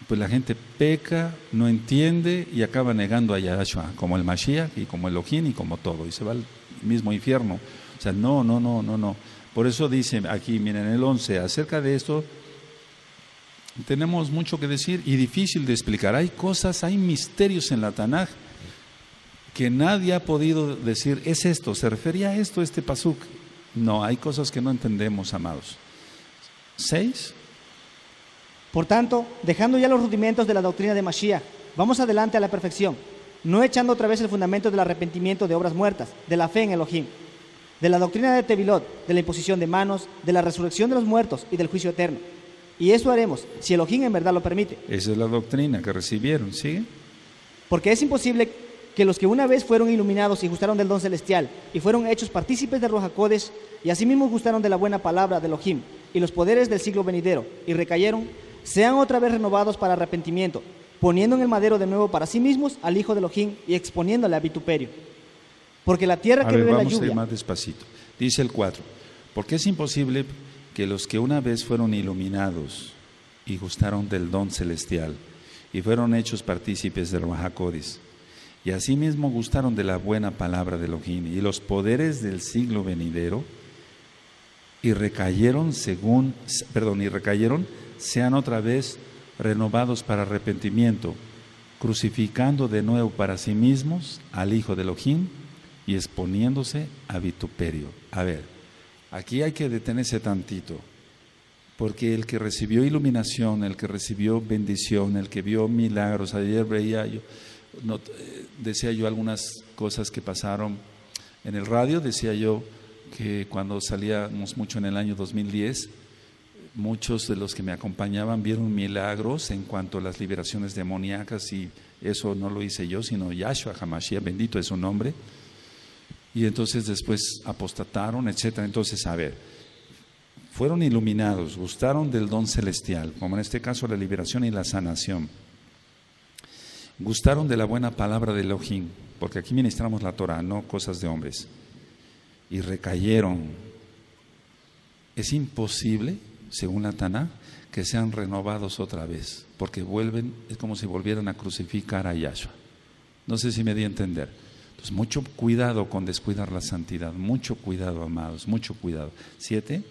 pues la gente peca, no entiende y acaba negando a Yahshua, como el Mashiach y como Elohim y como todo, y se va al mismo infierno. O sea, no. Por eso dice aquí, miren, el 11, acerca de esto tenemos mucho que decir y difícil de explicar. Hay cosas, hay misterios en la Tanaj que nadie ha podido decir: es esto, se refería a esto, este pasuk. No, hay cosas que no entendemos, amados. 6. Por tanto, dejando ya los rudimentos de la doctrina de Mashiach, vamos adelante a la perfección, no echando otra vez el fundamento del arrepentimiento de obras muertas, de la fe en Elohim, de la doctrina de Tevilot, de la imposición de manos, de la resurrección de los muertos y del juicio eterno. Y eso haremos, si Elohim en verdad lo permite. Esa es la doctrina que recibieron, ¿sigue? Porque es imposible que los que una vez fueron iluminados y gustaron del don celestial y fueron hechos partícipes de Ruach HaKodesh y asimismo gustaron de la buena palabra de Elohim y los poderes del siglo venidero y recayeron, sean otra vez renovados para arrepentimiento, poniendo en el madero de nuevo para sí mismos al Hijo de Elohim y exponiéndole a vituperio. Porque la tierra que bebe la lluvia... Vamos a ir más despacito. Dice el 4. Porque es imposible que los que una vez fueron iluminados y gustaron del don celestial y fueron hechos partícipes del Ruach HaKodesh y asimismo gustaron de la buena palabra de Elohim y los poderes del siglo venidero y recayeron sean otra vez renovados para arrepentimiento, crucificando de nuevo para sí mismos al Hijo de Elohim y exponiéndose a vituperio. A ver, aquí hay que detenerse tantito, porque el que recibió iluminación, el que recibió bendición, el que vio milagros, ayer veía yo, decía yo algunas cosas que pasaron en el radio, decía yo que cuando salíamos mucho en el año 2010, muchos de los que me acompañaban vieron milagros en cuanto a las liberaciones demoníacas, y eso no lo hice yo, sino Yahshua HaMashiach, bendito es su nombre, y entonces después apostataron, etcétera. Entonces, a ver, fueron iluminados, gustaron del don celestial, como en este caso la liberación y la sanación, gustaron de la buena palabra de Elohim, porque aquí ministramos la Torah, no cosas de hombres, y recayeron. Es imposible, según la Taná, que sean renovados otra vez, porque vuelven, es como si volvieran a crucificar a Yahshua. No sé si me di a entender. Entonces, mucho cuidado con descuidar la santidad, mucho cuidado, amados, mucho cuidado. 7.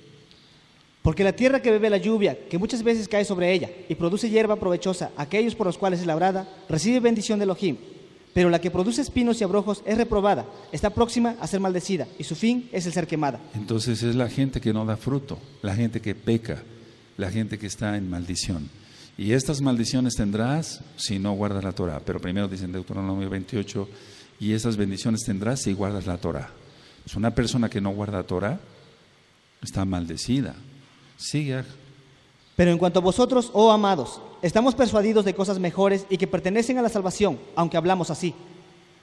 Porque la tierra que bebe la lluvia, que muchas veces cae sobre ella y produce hierba provechosa, aquellos por los cuales es labrada, recibe bendición de Elohim. Pero la que produce espinos y abrojos es reprobada, está próxima a ser maldecida, y su fin es el ser quemada. Entonces es la gente que no da fruto, la gente que peca, la gente que está en maldición. Y estas maldiciones tendrás si no guardas la Torah. Pero primero dicen Deuteronomio 28, y estas bendiciones tendrás si guardas la Torah. Es una persona que no guarda Torah, está maldecida. Sigue. Pero en cuanto a vosotros, oh amados, estamos persuadidos de cosas mejores y que pertenecen a la salvación, aunque hablamos así.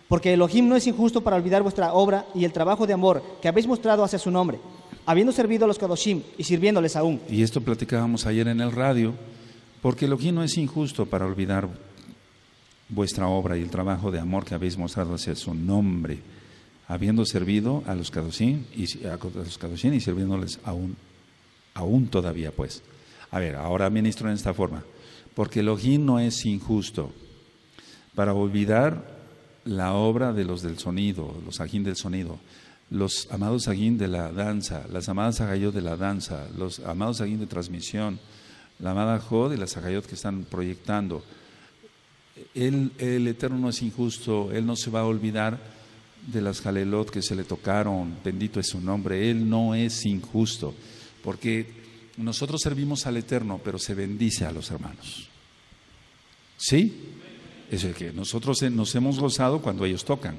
Porque Elohim no es injusto para olvidar vuestra obra y el trabajo de amor que habéis mostrado hacia su nombre, habiendo servido a los Kadoshim y sirviéndoles aún. Y esto platicábamos ayer en el radio, porque Elohim no es injusto para olvidar vuestra obra y el trabajo de amor que habéis mostrado hacia su nombre, habiendo servido a los Kadoshim y sirviéndoles aún todavía, pues. A ver, ahora ministro en esta forma. Porque Elohim no es injusto para olvidar la obra de los del sonido, los agín del sonido, los amados agín de la danza, las amadas agayot de la danza, los amados agín de transmisión, la amada Jod y las agayot que están proyectando. El Eterno no es injusto, Él no se va a olvidar de las jalelot que se le tocaron, bendito es su nombre. Él no es injusto, porque nosotros servimos al Eterno, pero se bendice a los hermanos. ¿Sí? Es el que nosotros nos hemos gozado cuando ellos tocan.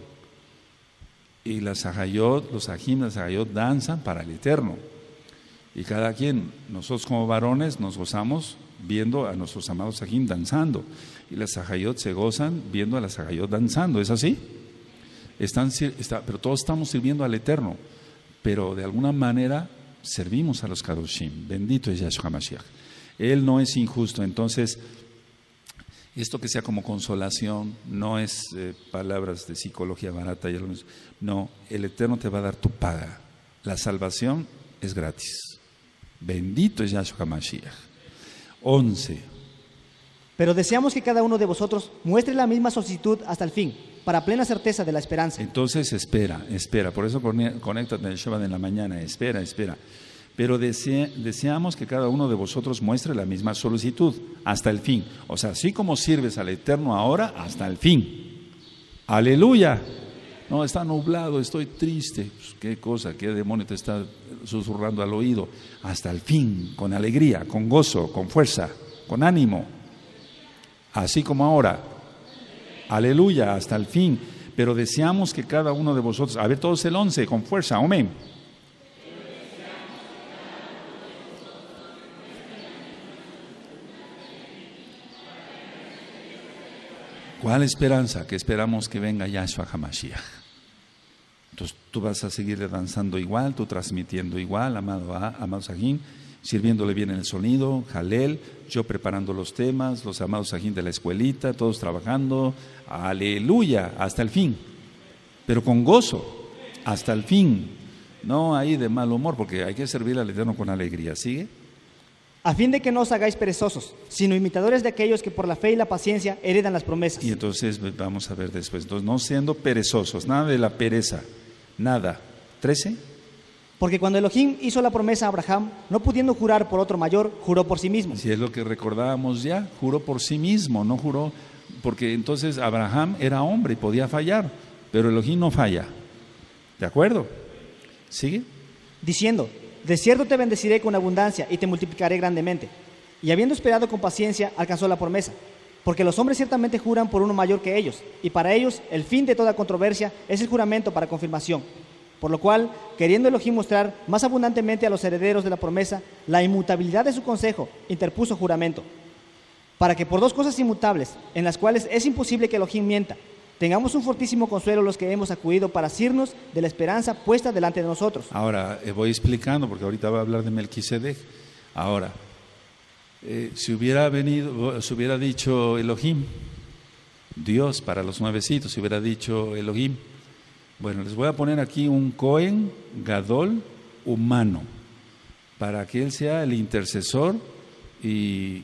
Y las agayot, los ajim, las agayot danzan para el Eterno. Y cada quien, nosotros como varones nos gozamos viendo a nuestros amados ajim danzando. Y las agayot se gozan viendo a las agayot danzando. ¿Es así? Pero todos estamos sirviendo al Eterno. Pero de alguna manera servimos a los Kadoshim. Bendito es Yahshua Mashiach. Él no es injusto. Entonces, esto que sea como consolación no es palabras de psicología barata. No, el Eterno te va a dar tu paga. La salvación es gratis. Bendito es Yahshua Mashiach. 11. Pero deseamos que cada uno de vosotros muestre la misma solicitud hasta el fin, para plena certeza de la esperanza. Entonces espera. Por eso conéctate en el Shabbat en la mañana. Espera. Pero deseamos que cada uno de vosotros muestre la misma solicitud hasta el fin. O sea, así como sirves al Eterno ahora, hasta el fin. ¡Aleluya! No, está nublado, estoy triste. Pues, ¿qué cosa? ¿Qué demonio te está susurrando al oído? Hasta el fin, con alegría, con gozo, con fuerza, con ánimo. Así como ahora. Aleluya, hasta el fin. Pero deseamos que cada uno de vosotros, a ver todos el 11, con fuerza, amén. ¿Cuál esperanza? Que esperamos que venga Yahshua HaMashiach. Entonces tú vas a seguir danzando igual, tú transmitiendo igual, amados Sajín, sirviéndole bien en el sonido, Jalel, yo preparando los temas, los amados Sajín de la escuelita, todos trabajando, aleluya, hasta el fin, pero con gozo, hasta el fin, no ahí de mal humor, porque hay que servir al Eterno con alegría, ¿sigue? A fin de que no os hagáis perezosos, sino imitadores de aquellos que por la fe y la paciencia heredan las promesas. Y entonces vamos a ver después, entonces no siendo perezosos, nada de la pereza, nada. 13. Porque cuando Elohim hizo la promesa a Abraham, no pudiendo jurar por otro mayor, juró por sí mismo. Si es lo que recordábamos ya, juró por sí mismo, no juró, porque entonces Abraham era hombre y podía fallar, pero Elohim no falla. ¿De acuerdo? ¿Sigue? Diciendo, de cierto te bendeciré con abundancia y te multiplicaré grandemente. Y habiendo esperado con paciencia, alcanzó la promesa. Porque los hombres ciertamente juran por uno mayor que ellos, y para ellos el fin de toda controversia es el juramento para confirmación. Por lo cual, queriendo Elohim mostrar más abundantemente a los herederos de la promesa la inmutabilidad de su consejo, interpuso juramento. Para que por dos cosas inmutables, en las cuales es imposible que Elohim mienta, tengamos un fortísimo consuelo los que hemos acudido para asirnos de la esperanza puesta delante de nosotros. Ahora voy explicando, porque ahorita va a hablar de Melquisedec. Ahora, si hubiera dicho Elohim, Dios para los nuevecitos, si hubiera dicho Elohim, bueno, les voy a poner aquí un Cohen Gadol humano, para que él sea el intercesor y...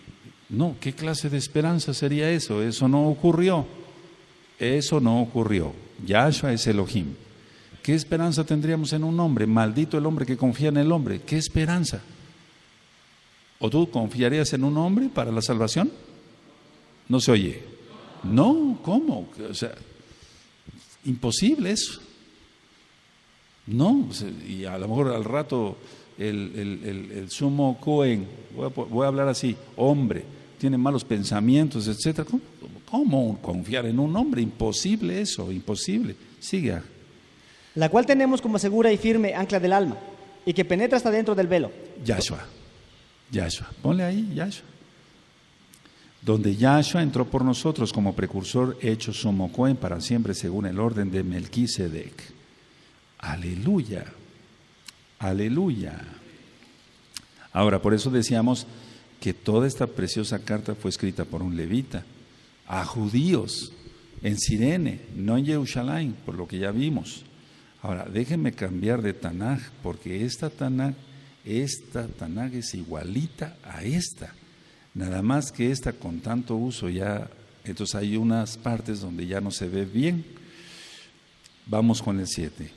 No, ¿qué clase de esperanza sería eso? Eso no ocurrió. Yahshua es Elohim. ¿Qué esperanza tendríamos en un hombre? Maldito el hombre que confía en el hombre. ¿Qué esperanza? ¿O tú confiarías en un hombre para la salvación? No se oye. No, ¿cómo? O sea, imposible eso. No, y a lo mejor al rato el sumo Cohen, voy a hablar así, hombre, tiene malos pensamientos, etcétera. ¿Cómo confiar en un hombre? Imposible eso, imposible. Sigue. La cual tenemos como segura y firme ancla del alma, y que penetra hasta dentro del velo. Yahshua, ponle ahí Yahshua. Donde Yahshua entró por nosotros como precursor hecho sumo Cohen para siempre según el orden de Melquisedec. Aleluya, aleluya. Ahora, por eso decíamos que toda esta preciosa carta fue escrita por un levita, a judíos, en Cirene, no en Jerusalén, por lo que ya vimos. Ahora, déjenme cambiar de Tanaj, porque esta Tanaj es igualita a esta. Nada más que esta con tanto uso ya, entonces hay unas partes donde ya no se ve bien. Vamos con el 7.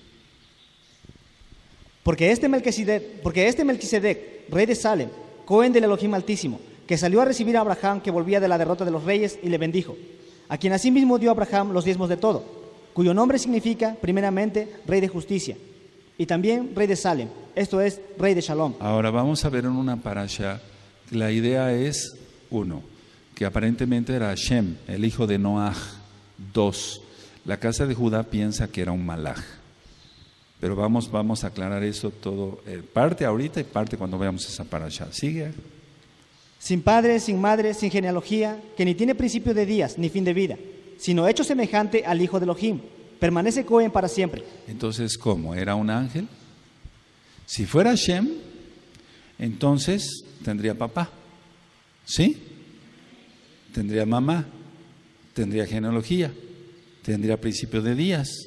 Porque este Melquisedec, rey de Salem, Cohen del Elohim Altísimo, que salió a recibir a Abraham que volvía de la derrota de los reyes y le bendijo, a quien asimismo dio a Abraham los diezmos de todo, cuyo nombre significa primeramente rey de justicia y también rey de Salem, esto es rey de Shalom. Ahora vamos a ver en una parasha. La idea es, 1, que aparentemente era Hashem, el hijo de Noaj. 2, la casa de Judá piensa que era un malaj. Pero vamos a aclarar eso todo, parte ahorita y parte cuando veamos esa parasha. Sigue. Sin padre, sin madre, sin genealogía, que ni tiene principio de días ni fin de vida, sino hecho semejante al hijo de Elohim, permanece Cohen para siempre. Entonces, ¿cómo? ¿Era un ángel? Si fuera Hashem, entonces tendría papá, ¿sí? Tendría mamá, tendría genealogía, tendría principio de días.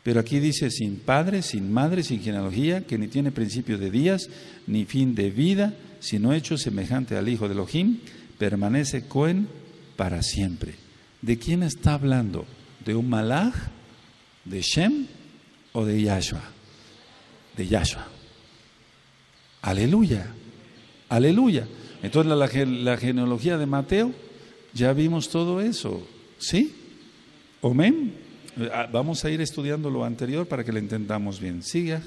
Pero aquí dice sin padre, sin madre, sin genealogía, que ni tiene principio de días, ni fin de vida, sino hecho semejante al hijo de Elohim, permanece Cohen para siempre. ¿De quién está hablando? ¿De un malaj? ¿De Shem o de Yahshua? De Yahshua. Aleluya. Aleluya. Entonces la genealogía de Mateo, ya vimos todo eso, ¿sí? Amén. Vamos a ir estudiando lo anterior para que lo entendamos bien. Siga.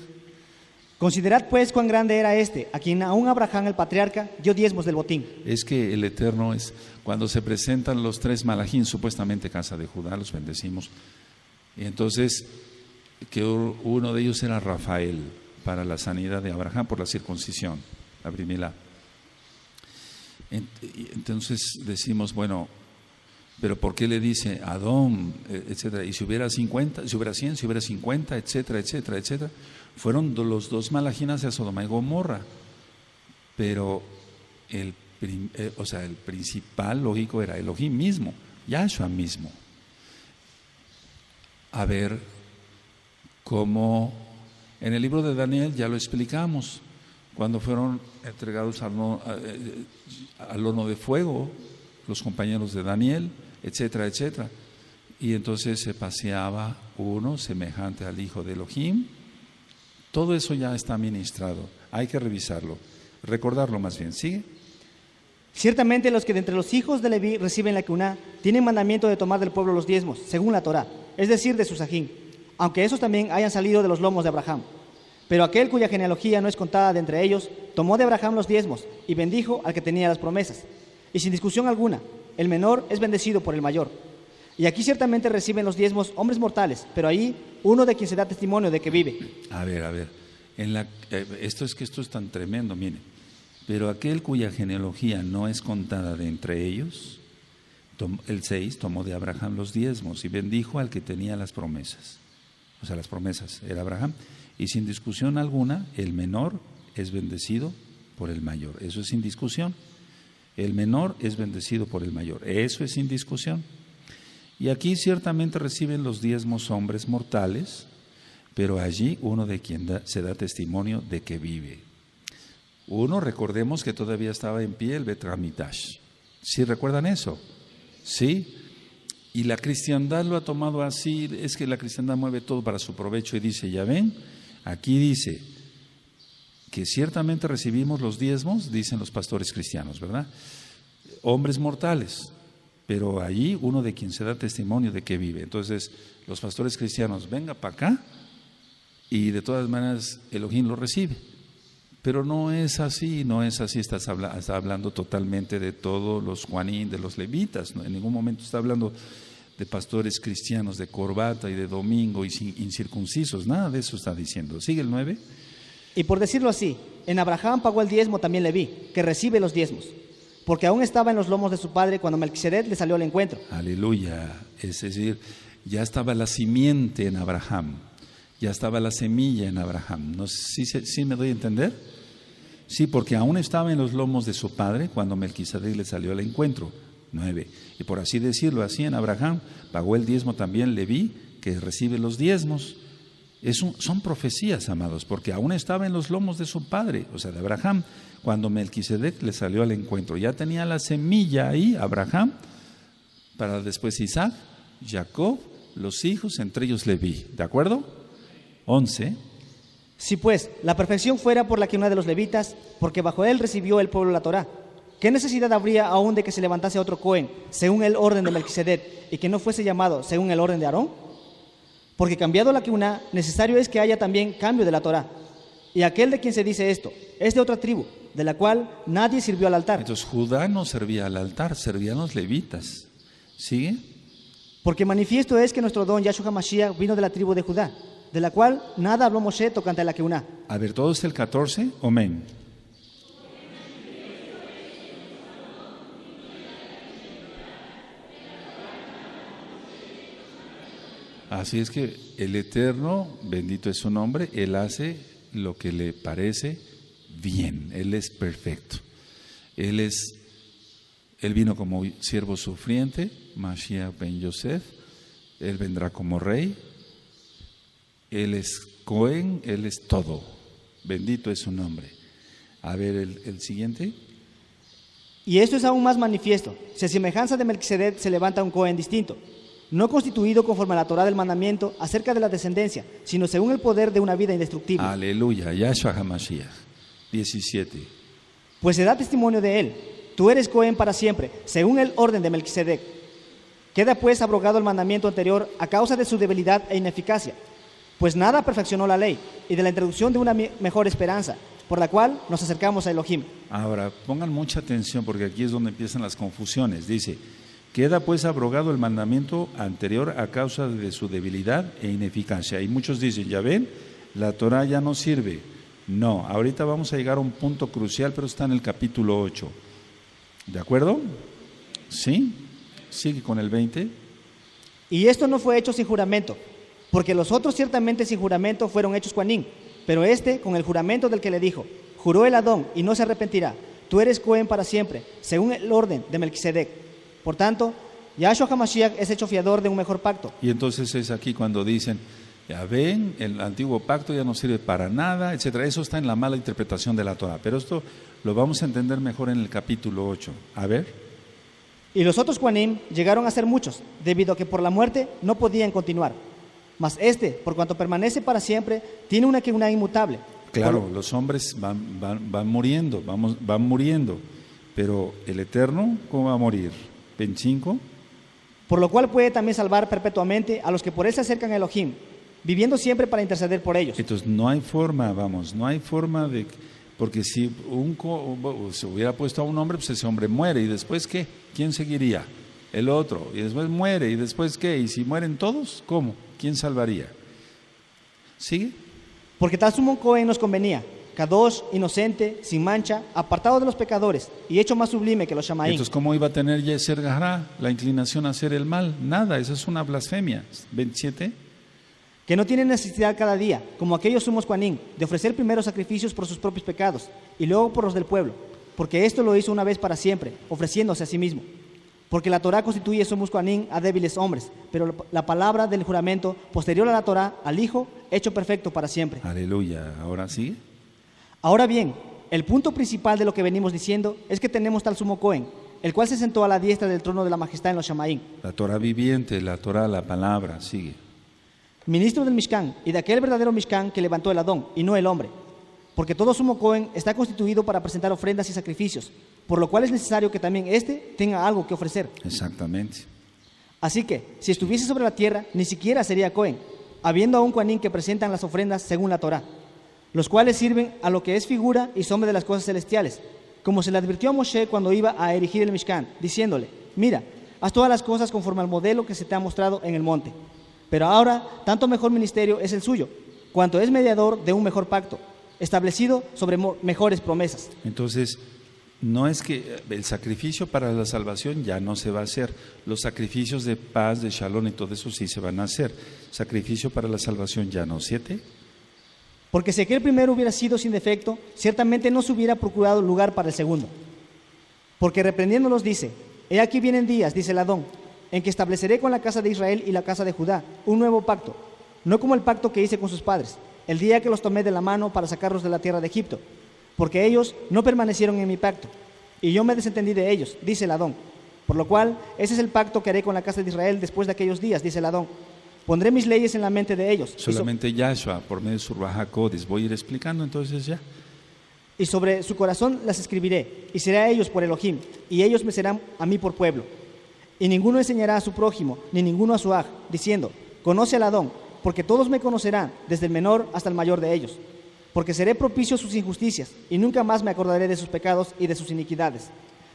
Considerad pues cuán grande era este, a quien aún Abraham el patriarca dio diezmos del botín. Es que el Eterno es, cuando se presentan los 3 malajim, supuestamente casa de Judá, los bendecimos, y entonces que uno de ellos era Rafael, para la sanidad de Abraham por la circuncisión, la brimilá. Entonces decimos, bueno, pero ¿por qué le dice Adón, etcétera? Y si hubiera 50, si hubiera 100, si hubiera 50, etcétera, etcétera, etcétera. Fueron los 2 malajim hacia Sodoma y Gomorra. Pero el principal lógico era Elohim mismo, Yahshua mismo. A ver cómo en el libro de Daniel ya lo explicamos, cuando fueron entregados al horno de fuego los compañeros de Daniel, etcétera, etcétera. Y entonces se paseaba uno semejante al hijo de Elohim. Todo eso ya está ministrado, hay que revisarlo, recordarlo más bien. ¿Sigue? Ciertamente los que de entre los hijos de Leví reciben la Keuná tienen mandamiento de tomar del pueblo los diezmos, según la Torá, es decir, de sus ajín, aunque esos también hayan salido de los lomos de Abraham. Pero aquel cuya genealogía no es contada de entre ellos, tomó de Abraham los diezmos y bendijo al que tenía las promesas. Y sin discusión alguna, el menor es bendecido por el mayor. Y aquí ciertamente reciben los diezmos hombres mortales, pero ahí uno de quien se da testimonio de que vive. A ver, esto es tan tremendo, miren. Pero aquel cuya genealogía no es contada de entre ellos, el 6, tomó de Abraham los diezmos y bendijo al que tenía las promesas. O sea, las promesas era Abraham. Y sin discusión alguna, el menor es bendecido por el mayor. Eso es sin discusión. El menor es bendecido por el mayor. Eso es sin discusión. Y aquí ciertamente reciben los diezmos hombres mortales, pero allí uno de quien se da testimonio de que vive. Uno, recordemos que todavía estaba en pie el Bet Hamikdash. ¿Sí recuerdan eso? Sí. Y la cristiandad lo ha tomado así, es que la cristiandad mueve todo para su provecho y dice, ya ven, aquí dice que ciertamente recibimos los diezmos, dicen los pastores cristianos, ¿verdad? Hombres mortales, pero allí uno de quien se da testimonio de que vive. Entonces, los pastores cristianos, venga para acá, y de todas maneras Elohim lo recibe. Pero no es así, no es así. Está hablando totalmente de todos los Juanín, de los levitas. ¿No? En ningún momento está hablando de pastores cristianos de corbata y de domingo y incircuncisos. Nada de eso está diciendo. Sigue el 9. Y por decirlo así, en Abraham pagó el diezmo también Leví, que recibe los diezmos, porque aún estaba en los lomos de su padre cuando Melquisedec le salió al encuentro. Aleluya. Es decir, ya estaba la simiente en Abraham, ya estaba la semilla en Abraham. ¿No? ¿Sí me doy a entender? Sí, porque aún estaba en los lomos de su padre cuando Melquisedec le salió al encuentro. 9. Y por así decirlo, así en Abraham pagó el diezmo también Leví, que recibe los diezmos. Son profecías, amados, porque aún estaba en los lomos de su padre, o sea, de Abraham, cuando Melquisedec le salió al encuentro. Ya tenía la semilla ahí, Abraham, para después Isaac, Jacob, los hijos, entre ellos Leví. ¿De acuerdo? 11. Si pues la perfección fuera por la que una de los levitas, porque bajo él recibió el pueblo la Torá, ¿qué necesidad habría aún de que se levantase otro Cohen, según el orden de Melquisedec, y que no fuese llamado según el orden de Aarón? Porque cambiado la Keuná, necesario es que haya también cambio de la Torá. Y aquel de quien se dice esto es de otra tribu, de la cual nadie sirvió al altar. Entonces Judá no servía al altar, servían los levitas. ¿Sigue? Porque manifiesto es que nuestro don Yahshua HaMashiach vino de la tribu de Judá, de la cual nada habló Moshe tocante a la Keuná. A ver, ¿todo es el 14? Amén. Así es que el Eterno, bendito es su nombre, Él hace lo que le parece bien, Él es perfecto. Él vino como siervo sufriente, Mashiach ben Yosef, Él vendrá como rey, Él es Cohen, Él es todo, bendito es su nombre. A ver el siguiente. Y esto es aún más manifiesto, si a semejanza de Melquisedec se levanta un Cohen distinto, no constituido conforme a la Torá del mandamiento acerca de la descendencia, sino según el poder de una vida indestructible. Aleluya, Yahshua HaMashiach. 17. Pues se da testimonio de él, tú eres Cohen para siempre, según el orden de Melquisedec. Queda pues abrogado el mandamiento anterior a causa de su debilidad e ineficacia, pues nada perfeccionó la ley, y de la introducción de una mejor esperanza, por la cual nos acercamos a Elohim. Ahora, pongan mucha atención porque aquí es donde empiezan las confusiones. Dice, queda pues abrogado el mandamiento anterior a causa de su debilidad e ineficacia. Y muchos dicen, ya ven, la Torah ya no sirve. No, ahorita vamos a llegar a un punto crucial, pero está en el capítulo 8. ¿De acuerdo? ¿Sí? Sigue con el 20. Y esto no fue hecho sin juramento, porque los otros ciertamente sin juramento fueron hechos Coanín, pero este con el juramento del que le dijo, juró el Adón y no se arrepentirá, tú eres Cohen para siempre, según el orden de Melquisedec. Por tanto, Yahshua HaMashiach es hecho fiador de un mejor pacto. Y entonces es aquí cuando dicen, ya ven, el antiguo pacto ya no sirve para nada, etcétera. Eso está en la mala interpretación de la Torah, pero esto lo vamos a entender mejor en el capítulo 8. A ver. Y los otros Coanim llegaron a ser muchos, debido a que por la muerte no podían continuar. Mas este, por cuanto permanece para siempre, tiene una Keuná inmutable. Claro, los hombres van muriendo, pero el Eterno, ¿cómo va a morir? 25. Por lo cual puede también salvar perpetuamente a los que por él se acercan a Elohim, viviendo siempre para interceder por ellos. Entonces no hay forma, no hay forma de... Porque si se hubiera puesto a un hombre, pues ese hombre muere, ¿y después qué? ¿Quién seguiría? El otro, y después muere, ¿y después qué? ¿Y si mueren todos? ¿Cómo? ¿Quién salvaría? ¿Sigue? Porque tal sumo Cohen nos convenía, Kadosh, inocente, sin mancha, apartado de los pecadores y hecho más sublime que los Shamaín. Entonces, ¿cómo iba a tener Yeser Gará la inclinación a hacer el mal? Nada, eso es una blasfemia. 27. Que no tiene necesidad cada día, como aquellos sumos Coanín, de ofrecer primero sacrificios por sus propios pecados y luego por los del pueblo, porque esto lo hizo una vez para siempre, ofreciéndose a sí mismo. Porque la Torá constituye sumus Coanín a débiles hombres, pero la palabra del juramento posterior a la Torá al Hijo, hecho perfecto para siempre. Aleluya. ¿Ahora sigue? Ahora bien, el punto principal de lo que venimos diciendo es que tenemos tal sumo Cohen, el cual se sentó a la diestra del trono de la majestad en los Shamaín. La Torá viviente, la Torá, la palabra, sigue. Ministro del Mishkan y de aquel verdadero Mishkan que levantó el Adón y no el hombre. Porque todo sumo Cohen está constituido para presentar ofrendas y sacrificios, por lo cual es necesario que también éste tenga algo que ofrecer. Exactamente. Así que, si estuviese sobre la tierra, ni siquiera sería Cohen, habiendo aún Coanín que presentan las ofrendas según la Torá. los cuales sirven a lo que es figura y sombra de las cosas celestiales, como se le advirtió a Moshe cuando iba a erigir el Mishkan, diciéndole: mira, haz todas las cosas conforme al modelo que se te ha mostrado en el monte. Pero ahora, tanto mejor ministerio es el suyo, cuanto es mediador de un mejor pacto, establecido sobre mejores promesas. Entonces, no es que el sacrificio para la salvación ya no se va a hacer. Los sacrificios de paz, de shalom y todo eso sí se van a hacer. Sacrificio para la salvación ya no. 7. Porque si aquel primero hubiera sido sin defecto, ciertamente no se hubiera procurado lugar para el segundo. Porque reprendiéndolos dice: he aquí vienen días, dice el Adón, en que estableceré con la casa de Israel y la casa de Judá un nuevo pacto, no como el pacto que hice con sus padres, el día que los tomé de la mano para sacarlos de la tierra de Egipto, porque ellos no permanecieron en mi pacto, y yo me desentendí de ellos, dice el Adón. Por lo cual, ese es el pacto que haré con la casa de Israel después de aquellos días, dice el Adón. Pondré mis leyes en la mente de ellos. Solamente Yahshua, por medio de su Ruach HaKodesh. Voy a ir explicando entonces ya. Y sobre su corazón las escribiré, y seré a ellos por Elohim, y ellos me serán a mí por pueblo. Y ninguno enseñará a su prójimo, ni ninguno a su aj, diciendo: conoce al Adón, porque todos me conocerán, desde el menor hasta el mayor de ellos. Porque seré propicio a sus injusticias, y nunca más me acordaré de sus pecados y de sus iniquidades.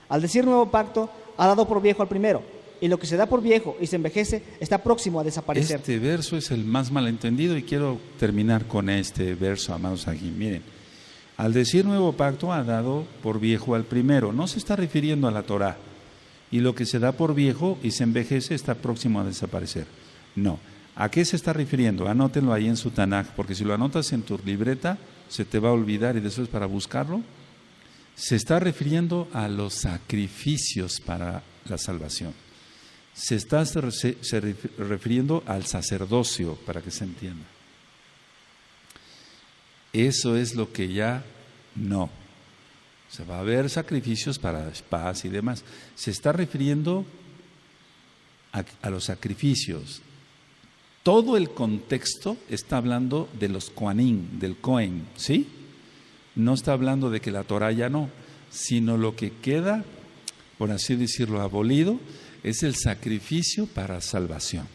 Al decir nuevo pacto, ha dado por viejo al primero, y lo que se da por viejo y se envejece está próximo a desaparecer. Este verso es el más malentendido y quiero terminar con este verso, amados aquí. Miren, al decir nuevo pacto ha dado por viejo al primero, no se está refiriendo a la Torá. Y lo que se da por viejo y se envejece está próximo a desaparecer. No. ¿A qué se está refiriendo? Anótenlo ahí en su Tanaj, porque si lo anotas en tu libreta se te va a olvidar y después para buscarlo. Se está refiriendo a los sacrificios para la salvación. Se está refiriendo al sacerdocio, para que se entienda. Eso es lo que ya no. Se va a haber sacrificios para paz y demás. Se está refiriendo a los sacrificios. Todo el contexto está hablando de los Kohanim, del Cohen, ¿sí? No está hablando de que la Torah ya no, sino lo que queda, por así decirlo, abolido, es el sacrificio para salvación.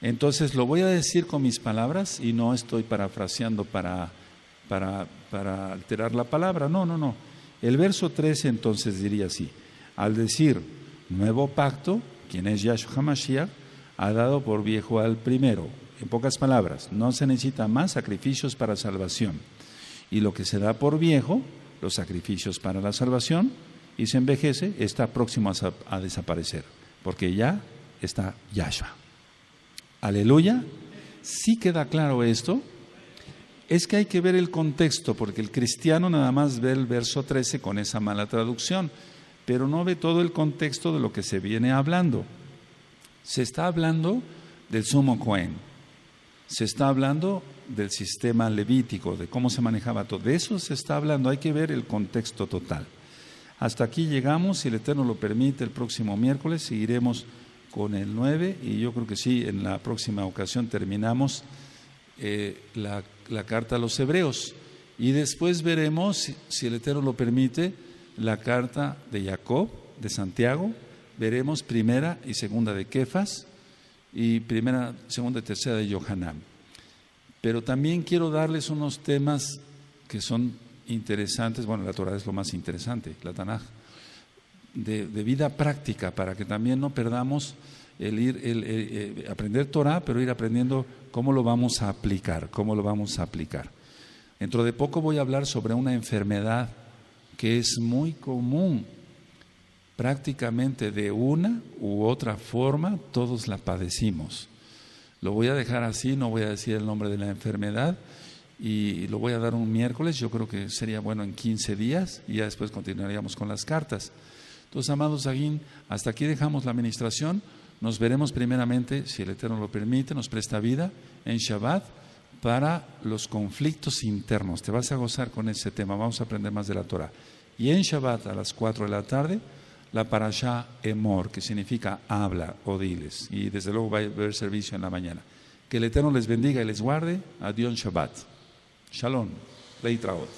Entonces lo voy a decir con mis palabras y no estoy parafraseando para alterar la palabra, no. El verso 13 entonces diría así: al decir nuevo pacto, quien es Yahshua HaMashiach, ha dado por viejo al primero. En pocas palabras, no se necesita más sacrificios para salvación. Y lo que se da por viejo, los sacrificios para la salvación, y se envejece, está próximo a desaparecer, porque ya está Yahshua. Aleluya. ¿Sí queda claro esto? Es que hay que ver el contexto, porque el cristiano nada más ve el verso 13 con esa mala traducción, pero no ve todo el contexto de lo que se viene hablando. Se está hablando del sumo Cohen, se está hablando del sistema levítico, de cómo se manejaba todo. De eso se está hablando, hay que ver el contexto total. Hasta aquí llegamos, si el Eterno lo permite, el próximo miércoles seguiremos con el 9 y yo creo que sí, en la próxima ocasión terminamos la carta a los Hebreos y después veremos, si el Eterno lo permite, la carta de Jacob, de Santiago. Veremos primera y segunda de Kefas y primera, segunda y tercera de Yohanan. Pero también quiero darles unos temas que son interesantes. Bueno, la Torah es lo más interesante, la Tanaj, de vida práctica, para que también no perdamos el aprender Torah, pero ir aprendiendo cómo lo vamos a aplicar, Dentro de poco voy a hablar sobre una enfermedad que es muy común. Prácticamente de una u otra forma todos la padecimos. Lo voy a dejar así, no voy a decir el nombre de la enfermedad y lo voy a dar un miércoles, yo creo que sería bueno en 15 días y ya después continuaríamos con las cartas. Entonces, amados Aguín, hasta aquí dejamos la administración. Nos veremos primeramente, si el Eterno lo permite, nos presta vida, en Shabbat para los conflictos internos. Te vas a gozar con ese tema, vamos a aprender más de la Torah. Y en Shabbat a las 4 de la tarde, la parashá Emor, que significa habla o diles. Y desde luego va a haber servicio en la mañana. Que el Eterno les bendiga y les guarde. Adiós Shabbat. Shalom. Leitraot.